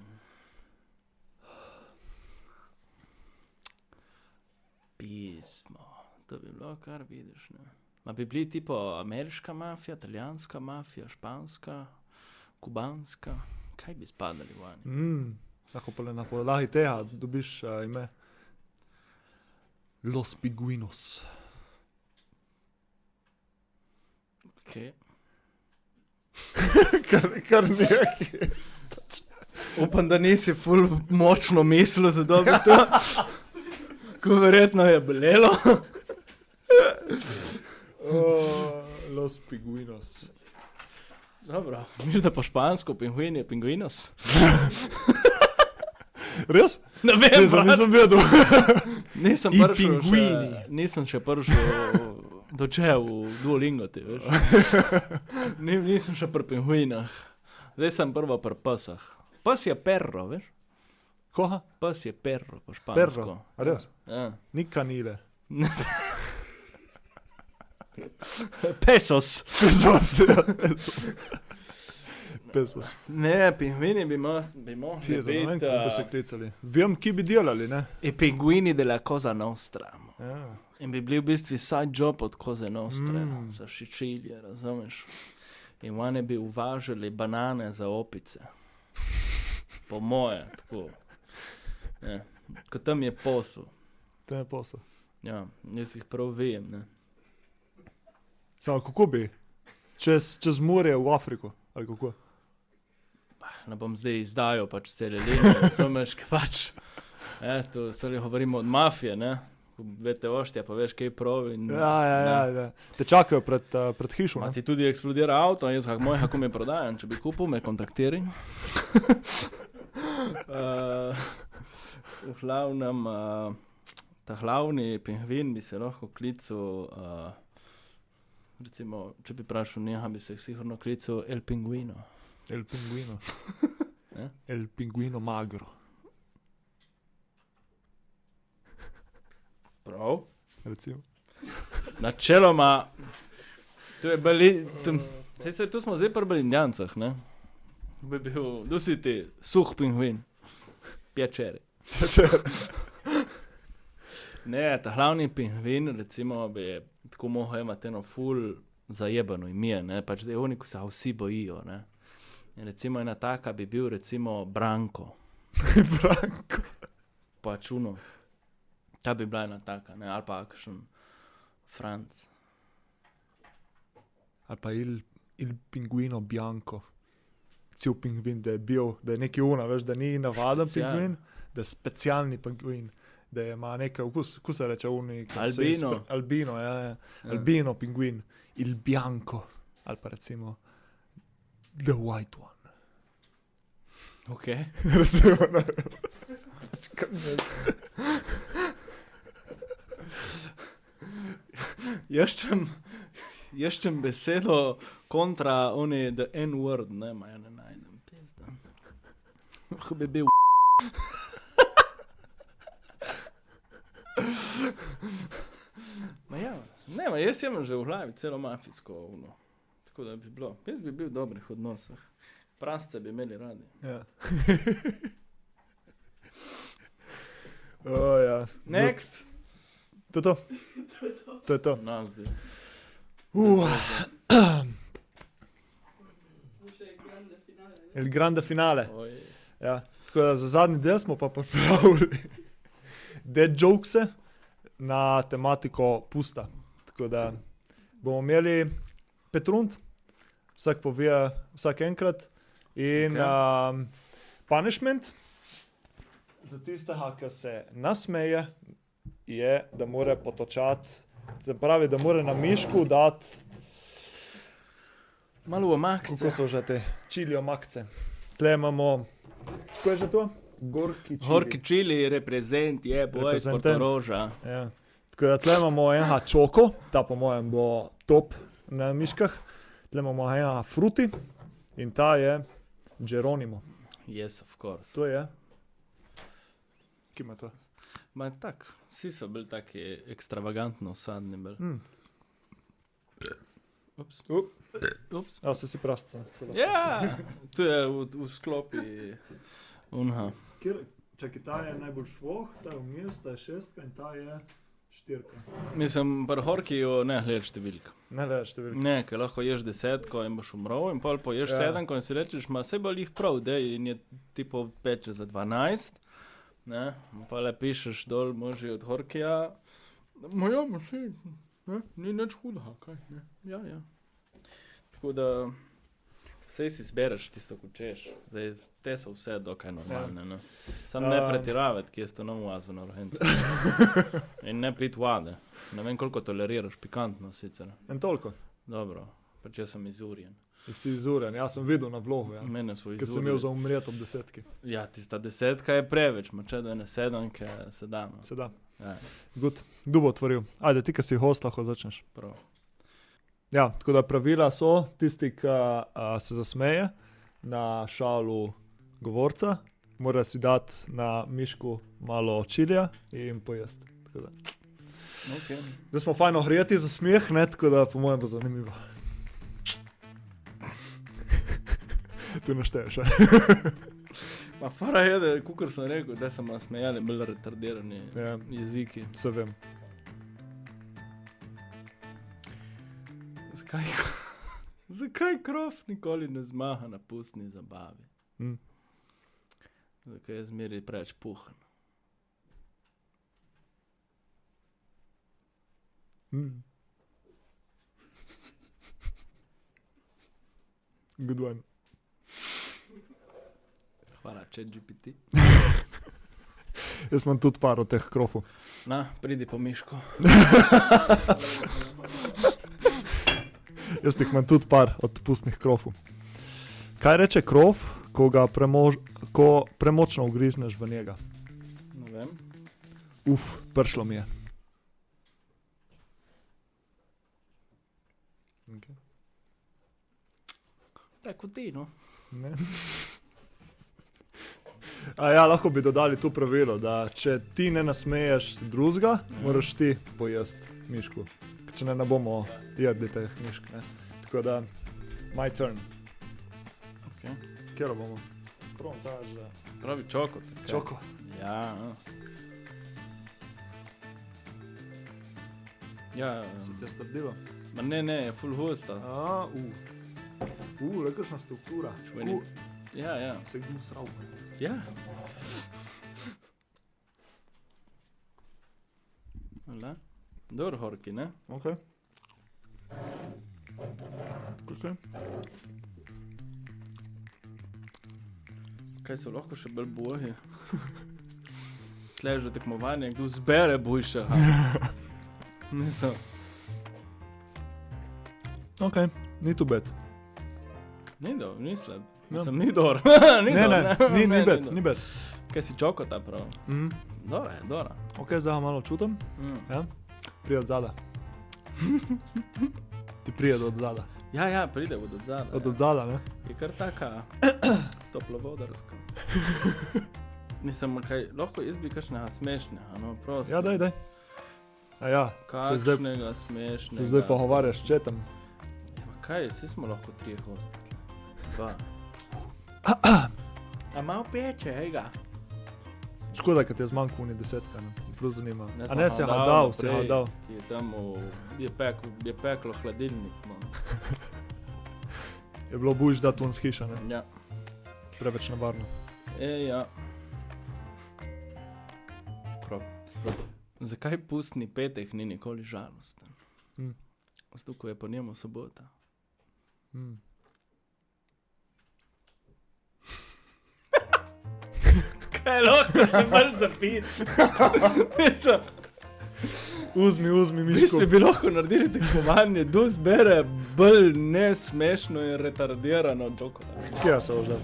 Pismo. To bi bilo, kar vidiš, ne? Ma bi bili tipo ameriška mafija, italijanska mafija, španska, kubanska. Kaj bi spadali vani? Lahko pa na podlagi tega dobiš ime. Los Pingüinos. Okay. Kar nekaj. Upam, da nisi ful močno mislil za dobro to. Ko verjetno je bolelo. Los Pingüinos. Dobro, misliš, da po špansko pingvin je pingvinos? Res? Ne vem, Nisem vedel. Nisem I prišel pingvini. nisem še prišel dočel v Duolingo, ti veš. Nisem še pri pingvinah. Zdaj sem prvo pri pesah. Pes je perro, veš? Koha? Pes je perro po špansko. Perro. A res? Ja. Ni kanile. Pesos. Pesos. Ne, pingvini bi Kje mogli za, ne vem, biti kako bi se klicali. Vem, ki bi delali, ne? i pingvini della Cosa Nostra. Ja. In bi bili v bistvu side job od Koze Nostre, za Sicilije, razumeš? In oni bi uvažali banane za opice. Po moje, tako. Ja. Ko tam je posel. To je posel. Ja, jaz jih prav vem, ne. Samo kako bi? Čez morje v Afriko, ali kako? Ne bom zdaj izdajal pač cele linije, razumeš, kaj pač. To se li govorimo od mafije, ne. Ko vete oštja, pa veš, kaj prav in... Ja. Te čakajo pred hišo, Ma ne? ti tudi eksplodira avto, jaz kako me prodajam, če bi kupil, me kontaktiraj. V glavnem, ta glavni pingvin bi se lahko klical, recimo, če bi vprašal njega, bi se sigurno klical El Pingüino. El Pingüino. Ja? El Pingüino magro. Prav. Recimo. Načeloma, to je bili, tu smo zdaj pri Indijancah, ne? Bi bil, si ti, suh pingvin, piacere. Ne, ta glavni pingvin, recimo, bi tako mogel imati eno ful zajebano ime, ne, pač da je oni, ko se vsi bojijo, ne. In recimo ena taka bi bil, recimo, Branko. Branko. Pač uno, ta bi bila ena taka, ne, ali pa kakšen Franc. Ali pa il Pingüino bianco. Cel pingvin, da je bil, da je neki una, veš, da ni navaden pingvin, da je specialni pingvin, da ima nekaj okus, kako se reče uni? Albino. Albino, ja. Albino pingvin, il bianco, ali pa recimo the white one. Ok. Recimo, ne. Jaz čem besedo kontra oni the N-word, ne, ma ja ne najdem, pizda. Lahko bi bil Ma ja, ne, ma jaz imam že v glavi celo mafijsko ono. Tako da bi bilo, jaz bi bil v dobrih odnosih. Prasce bi imeli radi. Ja. Ja. Next! To je to. To je to. No, zdaj. Il grande finale. Oj. Ja. Tako da za zadnji del smo pa pripravili dead jokese na tematiko pusta. Tako da bomo imeli 5 rund, vsak pove vsak enkrat in punishment za tistega, ki se nasmeje, je, da mora potočati, se pravi, da mora na mišku dati, Malo omakce. kako so že te, čili omakce. Tle imamo, kako je že to? Gorki čili. Gorki čili reprezent je boj iz Reprezentant. Portoroža. Ja. Tako da tle imamo enega čoko, ta po mojem bo top na miškah. Tle imamo enega fruti in ta je Geronimo. Yes, of course. To je. Kje ima to? Ma tak, vsi so bili taki ekstravagantno osadni. Ups. Ups. A, si prasca. Ja, tu je v sklopi unha. Čakaj, ta je najbolj švoh, ta je vmes, ta je 6 in ta je 4. Mislim, pri horkiju ne gledaš številk. Ne gledaš številk. Ne, ker lahko ješ 10 in boš umrl in pol poješ 7 in si rečeš, ma saj bo jih prav, dej, in je tipo peče za 12. Ne, pa le pišeš dol možje od horkija. Ma ja, ma sej, ne, ni nič hudega, kaj, ne, ja. Tako da, sej si zbereš tisto, ko češ. Zdaj, te so vse dokaj normalne, ne. Sam ne pretiravati, ki je stanovno vazo na rohencu. In ne pit vode. Ne vem, koliko toleriraš, pikantno sicer. En toliko. Dobro, pač jaz sem izurjen. Si izurjen, jaz sem videl na vlogu, ja. Mene so Ker sem izurjen. imel za umret ob 10. Ja, tista 10 je preveč, če da ne 7, se da. No. Se da. Ja, Good. Kdo bo otvoril? Ajde, ti, ki si host, lahko začneš. prav. Ja, tako da pravila so tisti, ki se zasmeje na šalu govorca, mora si dati na mišku malo čilija in pojesti. Tako da. Okay. Zdaj smo fajno hrijeti za smeh, ne, tako da po mojem bo zanimivo. Tu našteješ, Ma fora je, da kukor sem rekel, da sem nasmejali bolj retardirani jeziki. Se vem. Zakaj krof nikoli ne zmaha na pustni zabavi? Zakaj je zmeri preveč puhan? Good one. Hvala, ChatGPT. Jaz imam tudi par od teh krofov. Na, pridi po miško. Jaz jih imam tudi par od pustnih krofov. Kaj reče krof, ko ga premočno ugrizneš v njega? Ne vem. Pršlo mi je. Okay. Tako ti, no. Ne. Ja, lahko bi dodali to pravilo, da če ti ne nasmeješ drugega, moraš ti pojesti miško. Če ne bomo jedli teh mišk. Ne. Tako da, my turn. Okay. Kjero bomo? Prvom ta že. Pravi čoko. Tako. Čoko. Ja. Ja. Si te strdilo? Ma ne, je full hosta. Kakšna struktura. Ja. Se gnu sral. Ja. Hvala. Dobro horki, ne? Ok. Kaj so lahko še bolj boji? Tle je že tekmovanje, kdo zbere bojša. Nisem. Ok, ni tu bed. Ni dobro, ni slab. Ja. Mislim, ni dobro. Ni bed. Kaj si čokota prav? Dobro je, dobro. Ok, zdaj malo čutim. Ja. Prije od zada. Ti prije od zada. Ja, pride od zada. Od zada, ne? Je kar taka toplovodarska. Mislim, kaj, lahko izbi kakšnega smešnega, no, prosim. Ja, daj. A ja, kakšnega smešnega. Se zdaj pogovarjaš s četem. Ja, kaj, vsi smo lahko 3 hosti. 2. A malo peče, ega. Škoda, kad je zmanjko uni 10, ne? Prav zanima. Ne, a ne, si ga dal. Je tam je peklo hladilnik, no. Je bilo bojiš dati on z hiša, ne? Ja. Preveč nevarno. Ja. Prav. Zakaj pustni petek ni nikoli žalosten? Zato, ko je po njemu sobota. Kaj lahko, ne moreš zapiti? Uzmi, Vi miško. ste bi lahko naredili tekmovanje, kdo zbere bolj nesmešno in retardirano čoko. Kje se ožal?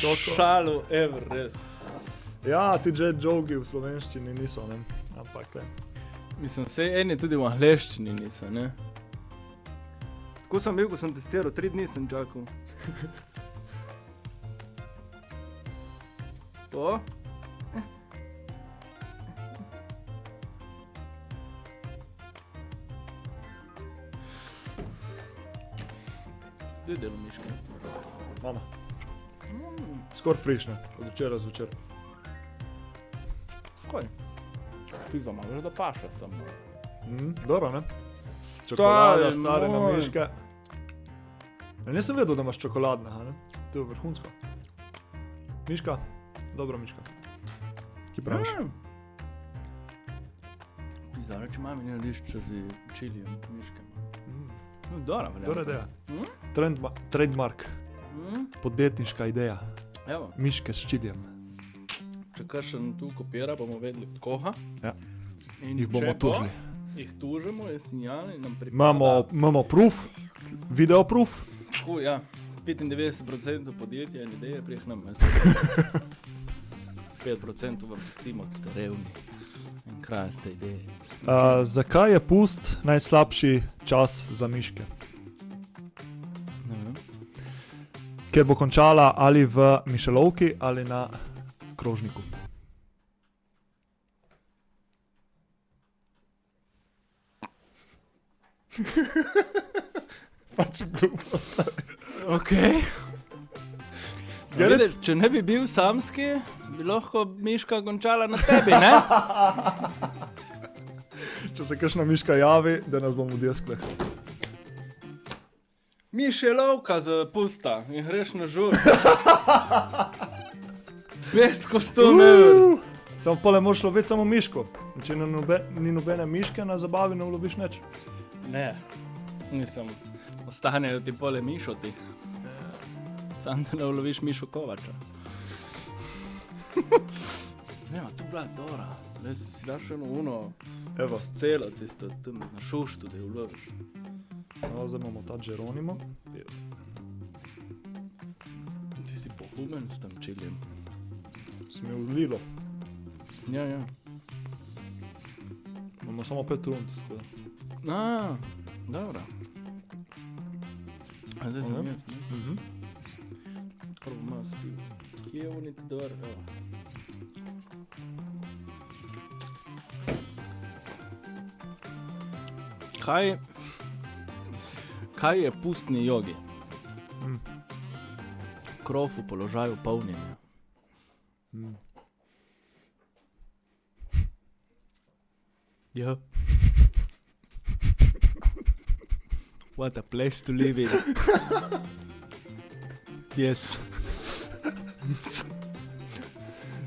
Čoko. Šalu ever, res. Ja, ti jogi v slovenščini niso, ne? Ampak, ne. Mislim, sej eni tudi v angleščini niso, ne? Tako sem bil, ko sem testiral, 3 dni sem čakal. Tako. Kdo je delo miške? Mama. Skoraj frišne, od včeraj zvečer. Kaj? Pizza ima, že da paše tam. Dobro, ne? Čokolada, je stare moj. namiške. Ja, nisem vedel, da imaš čokoladne, ne? To je vrhunsko. Miška, dobra miška. Ki praviš? Pizza, reči mami, ne narediš čez čilijem miške. No, dobra, velja. Dobra ideja. Trademark, podjetniška ideja. Evo, Miške s čilijem. če kakšen tu kopira, bomo vedeli od koga. Ja. In Jih bomo če bo, tužili. Jih tužimo, je signal in nam pripada. Imamo proof, video proof. Tako, ja, 95% podjetja in ideje prijeh nam. 5% vam pustimo, ki ste revni. In kraj ste ideje. Zakaj je pust najslabši čas za miške? Ne vem. Ker bo končala ali v mišelovki ali na krožniku. Pač glupost. Ok. Get it? Vidiš, če ne bi bil samski, bi lahko miška končala na tebi, ne? Če se kakšna miška javi, da nas bomo deskle. Miš je lovka za pusta in greš na žur. Best kostum ever. Samo pole moraš loviti samo miško. Če ni nobene miške na zabavi, ne uloviš nič. Ne, nisem. Ostanejo ti pole mišoti. Sam da ne uloviš Mišo Kovača. Ne, tu bila dobra. Ne, si daš eno uno. Evo. Scelo tisto tam na šuštu, da jo uloviš. No, zdaj imamo ta Geronimo. Ti si pohumen s tem čilijem. Sme v lilo. Ja, ja. Imamo samo 5 rund. Dobro. A zdaj sem jaz, ne? Prvo malo spil. Kje je uniti dor? Evo. Kaj je pustni jogi? Krov v položaju polnjenja. Ja. What a place to live in. Yes.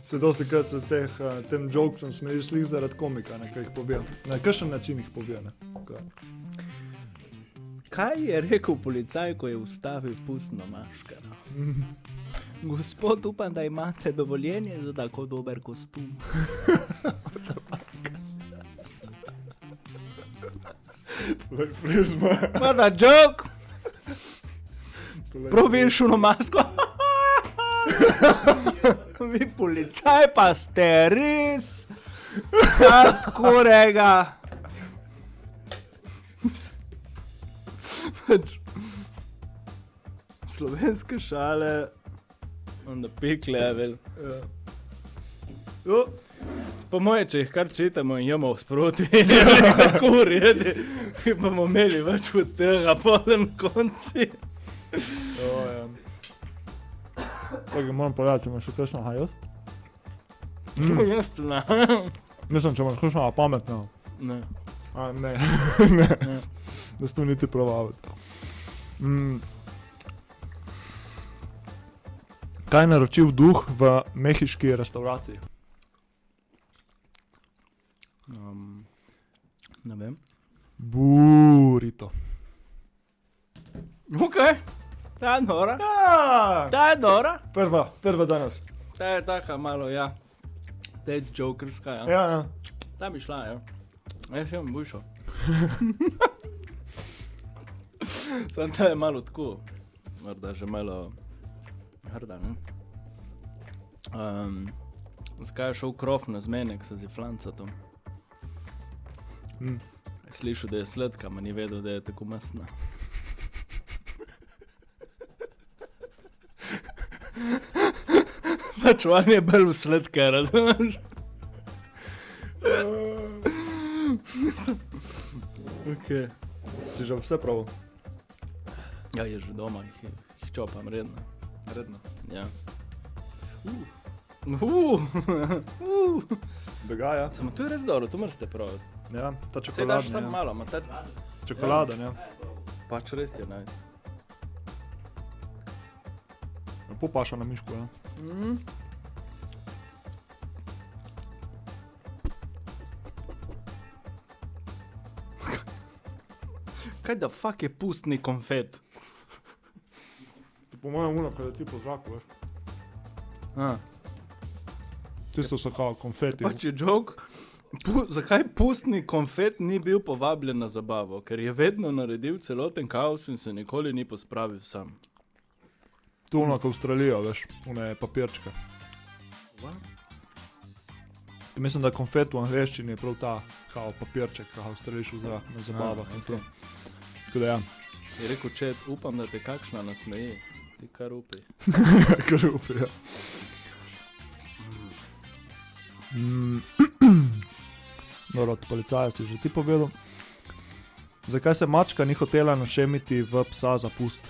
Se dosti krat se tem jokesem smejiš slih zaradi komika, ne, kaj jih povijo. Na kakšen način jih povijo, ne. Kaj je rekel policaj, ko je ustavil pustno maškaro? Gospod, upam, da imate dovoljenje za tako dober kostum. Frizma. What a joke! Probiš uno masko? Vi policaj pa ste res hardcorega. Slovenske šale on the peak level. Po moje, če jih kar čitamo in jemo sproti, tako uredi, bomo imeli več od tega poden konci. Tako, moram povedati, če imaš še kakšno hajot? Ne. Mislim, če imaš kakšno pametno. Ne. Ne. Ne. Da se to niti probavati. Kaj je naročil duh v mehiški restauraciji? Ne vem. Burrito. Ok, ta je nora. Ta je nora. Prva danes. Ta je taka malo, ja. Ta je jokerska, ja. Ja. Ta bi šla, ja. Jaz imam bušo. Sam ta je malo tako, morda že malo hrda, ne? Zakaj je šel krov na zmenek sa ziflancatom? Slišal, da je sladka, ma ni vedel, da je tako masna. Pač on je bolj v sladke, razumeš? Okay. Si že vse prav. Ja, je že doma, jih čopam redno. Ja. Dogaja. Samo to je res dobro, to morate praviti. Ja, ta Sej daš čokolada. samo malo, ima ta Čokolada, ja. pač res je nice. Lepo paša na mišku, ja. Kaj da fuck je pustni konfet? Po mojem uno, kada ti po zraku, veš. Tisto so kao konfeti. Pač je joke, zakaj pustni konfet ni bil povabljen na zabavo? Ker je vedno naredil celoten kaos in se nikoli ni pospravil sam. Tu ono, ko Avstralija, veš, one papirčke. Mislim, da konfet v angleščini je prav ta kao papirček, kao Avstrališ v zrak na zabavah in to. Tako da ja. Je rekel, če upam, da te kakšna nasmeji, ti kar upi. Kar upi, ja. Dobro, od policaja si že ti povedal. Zakaj se mačka ni hotela našemiti v psa za pust?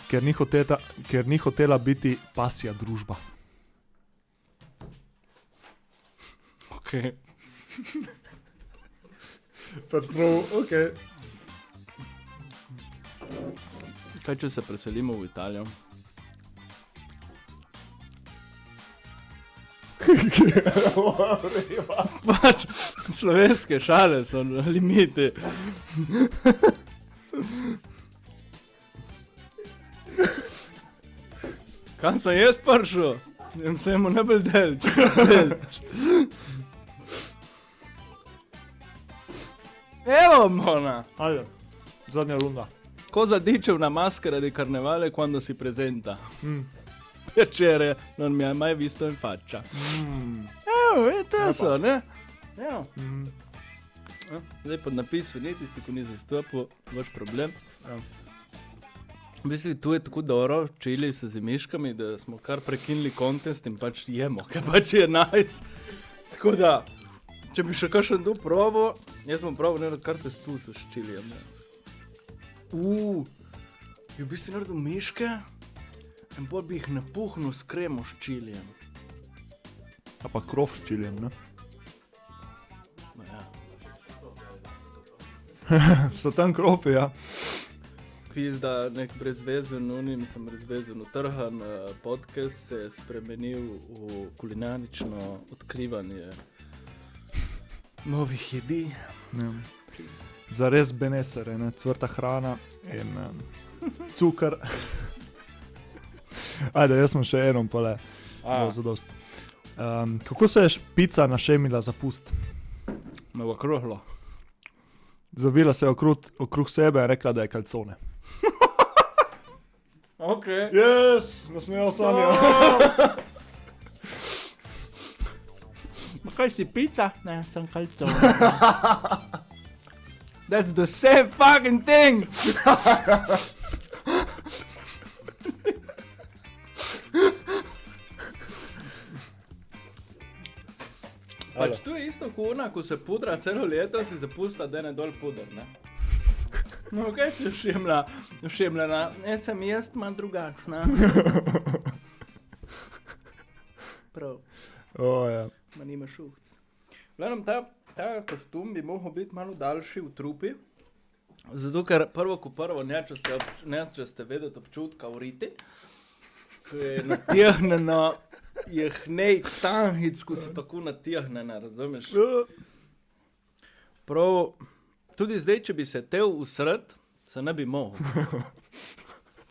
Ker ni hotela biti pasja družba. Okay. Pač prav, okej. Kaj če se preselimo v Italijo? Pač slovenske šale so na limiti. Kam sem jaz prišel? Sem mu najbolj delč. Evo, Mona! Ajde, zadnja runda. Cosa dice una maschera di carnevale quando si presenta? Piacere, non mi hai mai visto in faccia. To so, ne? Evo. Zdaj pod napisom, ne tisti, ko ni zastopil, vaš problem. V bistvu, tu je tako dobro, čili se z miškami, da smo kar prekinili kontest in pač jemo, ker pač je nice. Tako da, če bi še kakšen tu probo, jaz bom probo naredil kar testu s čilijem. Je v bistvu naredil miške in bolj bi jih napuhnil s kremo s čilijem. A pa krov s čilijem, ne? No ja. So tam krofi, ja. Pizda, nek brezvezen, brezvezen utrhan podcast se je spremenil v kulinarično odkrivanje novih jedi. Ja. Zares benesere, ne? Cvrta hrana in cukor. Ajde, jaz sem še enom pole. Zadost. Kako se je špica našemila za pust? Me bo kruhlo. Zavila se je okrug sebe in rekla, da je kalcone. Okay. Yes, nasmejal Sanja. Kaj si pica? Ne, sem kalcone. That's the same fucking thing! Pač tu je isto kuna, ko se pudra celo leto, si zapusta, da ne dol puder, ne? No, kaj si všemljena? Jaz sem drugačna. Prav. Ja. Ma nima šuhc. Gledam, ta kostum bi mogel biti malo daljši v trupi, zato ker prvo, če ste vedeti občutka v riti, ko je natihneno, je hnej tanhic, ko se tako natihnena, razumeš? Prav, tudi zdaj, če bi se tel usred, se ne bi mogel.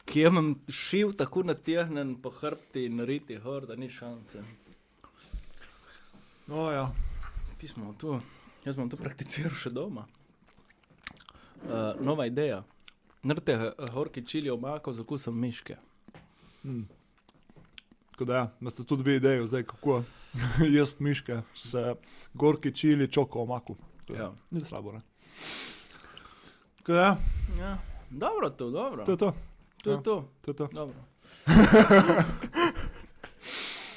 Ki imam šiv tako natihnen po hrbti in riti, da ni šanse. Ja. Pismo tu. Jaz bom to prakticiral še doma. Nova ideja. Naredite horki čili omako z okusom miške. Tako da ja, da ste tudi vi idejo zdaj, kako jest miške s gorki čili čoko omaku. Ja. Ni slabo, ne? Tako da Ja. Dobro to, dobro. to je to. To je to. To je to. Dobro.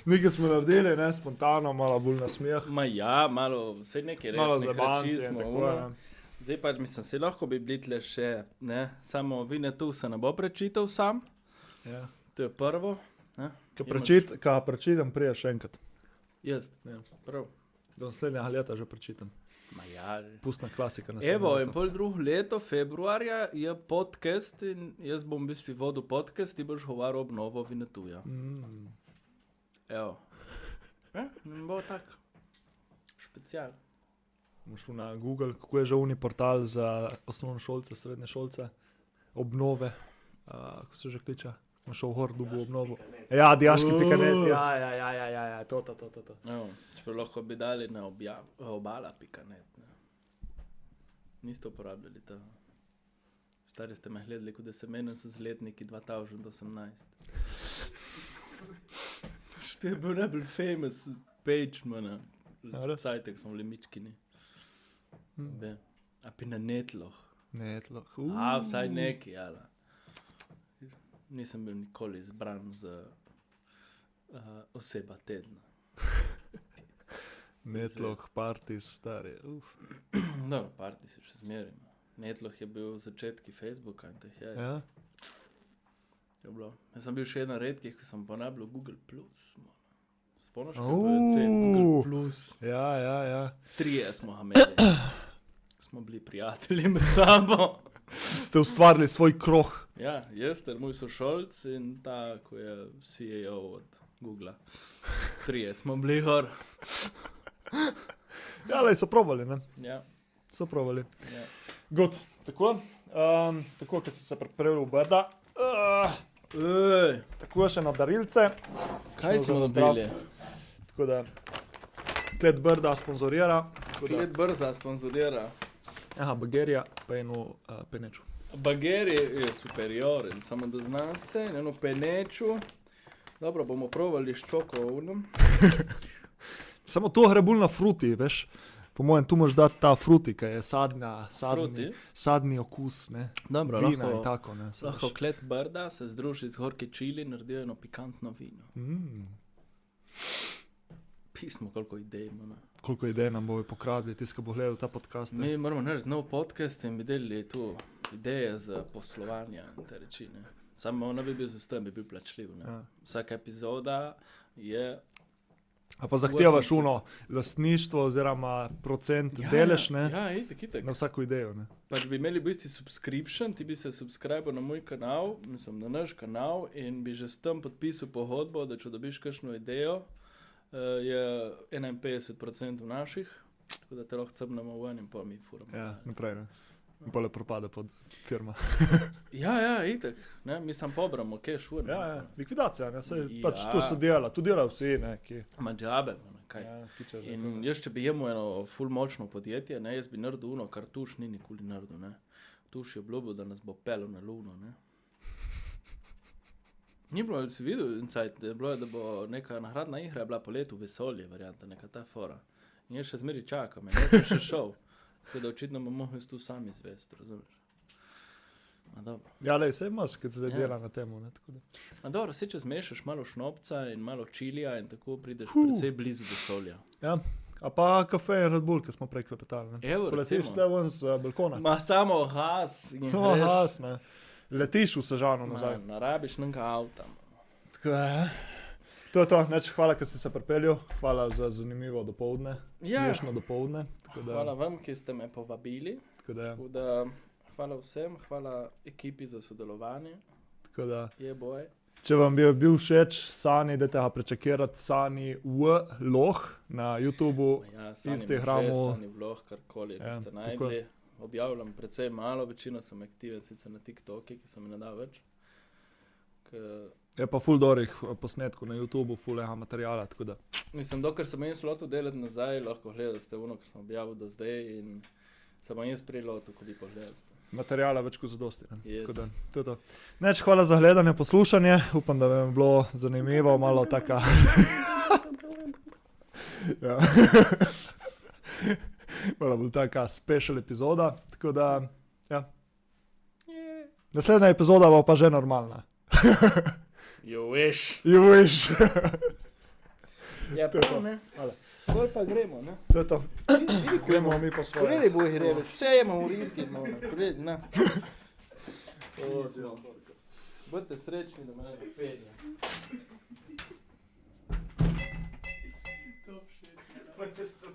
Nekaj smo naredili, ne, spontano, malo bolj na smeh. Ma ja, malo, vse nekaj Malo resnih zabavance reči in smo. tako, ono. ja. Zdaj pač mislim, se lahko bi bili tle še, ne, samo Vinetu se ne bo prečital sam, Ja. to je prvo. Ne. Ka prečitam, prije še enkrat. Jaz, Ja. prav. Do naslednjega leta že prečitam. Ma ja, Pustna klasika. evo, in pol drugo leto, februarja, je podcast in jaz bom v bistvu vodil podcast, ti boš govaril obnovo Vinetuja. Evo. Bo tak. Špecial. Moš na Google, kako je že uni portal za osnovnošolce, srednje šolce, obnove, kako se že kliče, imaš šel gor, dubu obnovo. Ja, dijaški.net, ja, to. Evo, čeprav lahko bi dali na obala.net. Niste uporabljali to. Stari ste me gledali, kot da se menim so z letniki 2018. Što je bil najbolj famous page, mana. Sajtek smo bili mičkini. A pi na netloh. Netloh. Vsaj neki, jala. Nisem bil nikoli izbran za oseba tedna. Netloh, party, stari. Dobro, party se še zmerim. Netloh je bil v začetki Facebooka in teh jajc. Ja? Je bilo. Jaz sem bil še eden redkih, ko sem ponabljal Google+. Spomniš, kaj Au. je cen Google+. Ja. Trije smo ga imeli. Smo bili prijatelji med sabo. Ste ustvarili svoj krog. Ja, jaz ter moj sošolc in ta, ko je CEO od Googla. Trije smo bili gor. Ja, lej, so probali, ne? Ja, So probali. ja. Good. Tako, ko si se pripravil v Brda. Ej, Tako še na darilce. kaj Šlo smo za zdrav. dobili? Tako da, Klet Brda sponzorira. Tako da, Klet Brza sponzorira. aha, bagerija, pa eno peneču. Bageri je superioren, samo da znaste, in eno peneču. Dobro, bomo provali s čokovnom. Samo to gre bolj na fruti, veš. Po mojem, tu moraš dati ta fruti, ki je Fruti? sadni okus, ne. Dobro, Vina lahko- in tako, ne. saj Lahko veš. Klet Brda se združi z gorki čili in naredijo eno pikantno vino. Pismo, koliko idej ima. Ne? Koliko idej nam bo pokradli, tisti, ki bo gledal ta podcast. ne. Mi moramo narediti nov podcast in bi delili tu ideje za poslovanje in te reči. Ne? Samo ne bi bil zastojn, bi bil plačljiv. Ne? Ja. Vsaka epizoda je... A pa zahtevaš 80. uno lastništvo oziroma procent delež, ne. Ja, itak. Na vsako idejo, ne. Pač bi imeli v bistvu subscription, ti bi se subscribil na moj kanal, mislim na naš kanal in bi že s tem podpisal pogodbo, da če dobiš kakšno idejo, je 51% naših, tako da te lahko crnemo ven in pol mi furamo. Ja, naprej, ne. In pole propade pod firma. Ja, itak, ne, mi sam pobramo, cash ven. Ja, likvidacija, ne, saj Ja. pač to se dela, tu delajo vsi, ne, ki. Ma džabe, kaj. Ja, kiče že to, In ne. jaz, če bi imel eno ful močno podjetje, ne, jaz bi naredil uno, kar Tuš ni nikoli naredil, ne. Tuš je obljubil, da nas bo pelil na luno, ne. Ni bilo, si videl, incajt, da je bilo, da bo neka nagradna igra bila po letu vesolje, varianta, neka ta fora. In jaz še zmeri čakam, in jaz sem še šel. Tako da očitno bom mogel tu sam izvesti, razumeš. Ma dobro. Ja, lej, saj imaš, kad se Ja. dela na temu, ne, tako da. Ma dobro, se če zmešaš malo šnopca in malo čilija in tako prideš precej blizu vesolja. Ja, a pa kafe in Red Bull, ki smo prej klepetali, ne. Evo, Poletiš recimo. tle ven z balkona. Ma samo gas in Samo greš. has, ne. Letiš v Sežano Ma, nazaj. narabiš nekaj avta. Tako da, ja. To je to, neč, hvala, ker si se pripeljal, hvala za zanimivo dopoldne, Ja. smešno dopoldne. Tako da, Hvala vam, ki ste me povabili. tako da, Tako da, hvala vsem, hvala ekipi za sodelovanje. tako da. Je boj. Če vam bi bil všeč Sani, dajte ga prečekirati Sani v Loh na YouTubu. Ja, Instagramu. Sani vlog, karkoli, Ja, ja, ste tako. najdli. Objavljam precej malo, večino sem aktiven sicer na TikToku, ki sem mi ne dal več. Je pa ful dorih posnetkov na YouTubu, ful ega materijala, tako da. Mislim, dokler sem jaz lotil delati nazaj, lahko gledate ono, kar sem objavil do zdaj in sem jaz prilotil, ko bi pogledal. Materijala več kot zadosti. Ne? Yes. Tako da, to je to. Neč, hvala za gledanje, poslušanje. Upam, da vam je bilo zanimivo, malo taka. Ja. Malo bolj taka special epizoda. Tako da, ja. Naslednja epizoda bo pa že normalna. You wish. You wish. Ja, To je to. pa ne. Hvala. Bolj pa gremo, ne? To je to. Gremo mi po svoje. Pogledaj, boj reveč, vse imamo v rinti, pogledaj, ne. Budite srečni, da me ne penja. To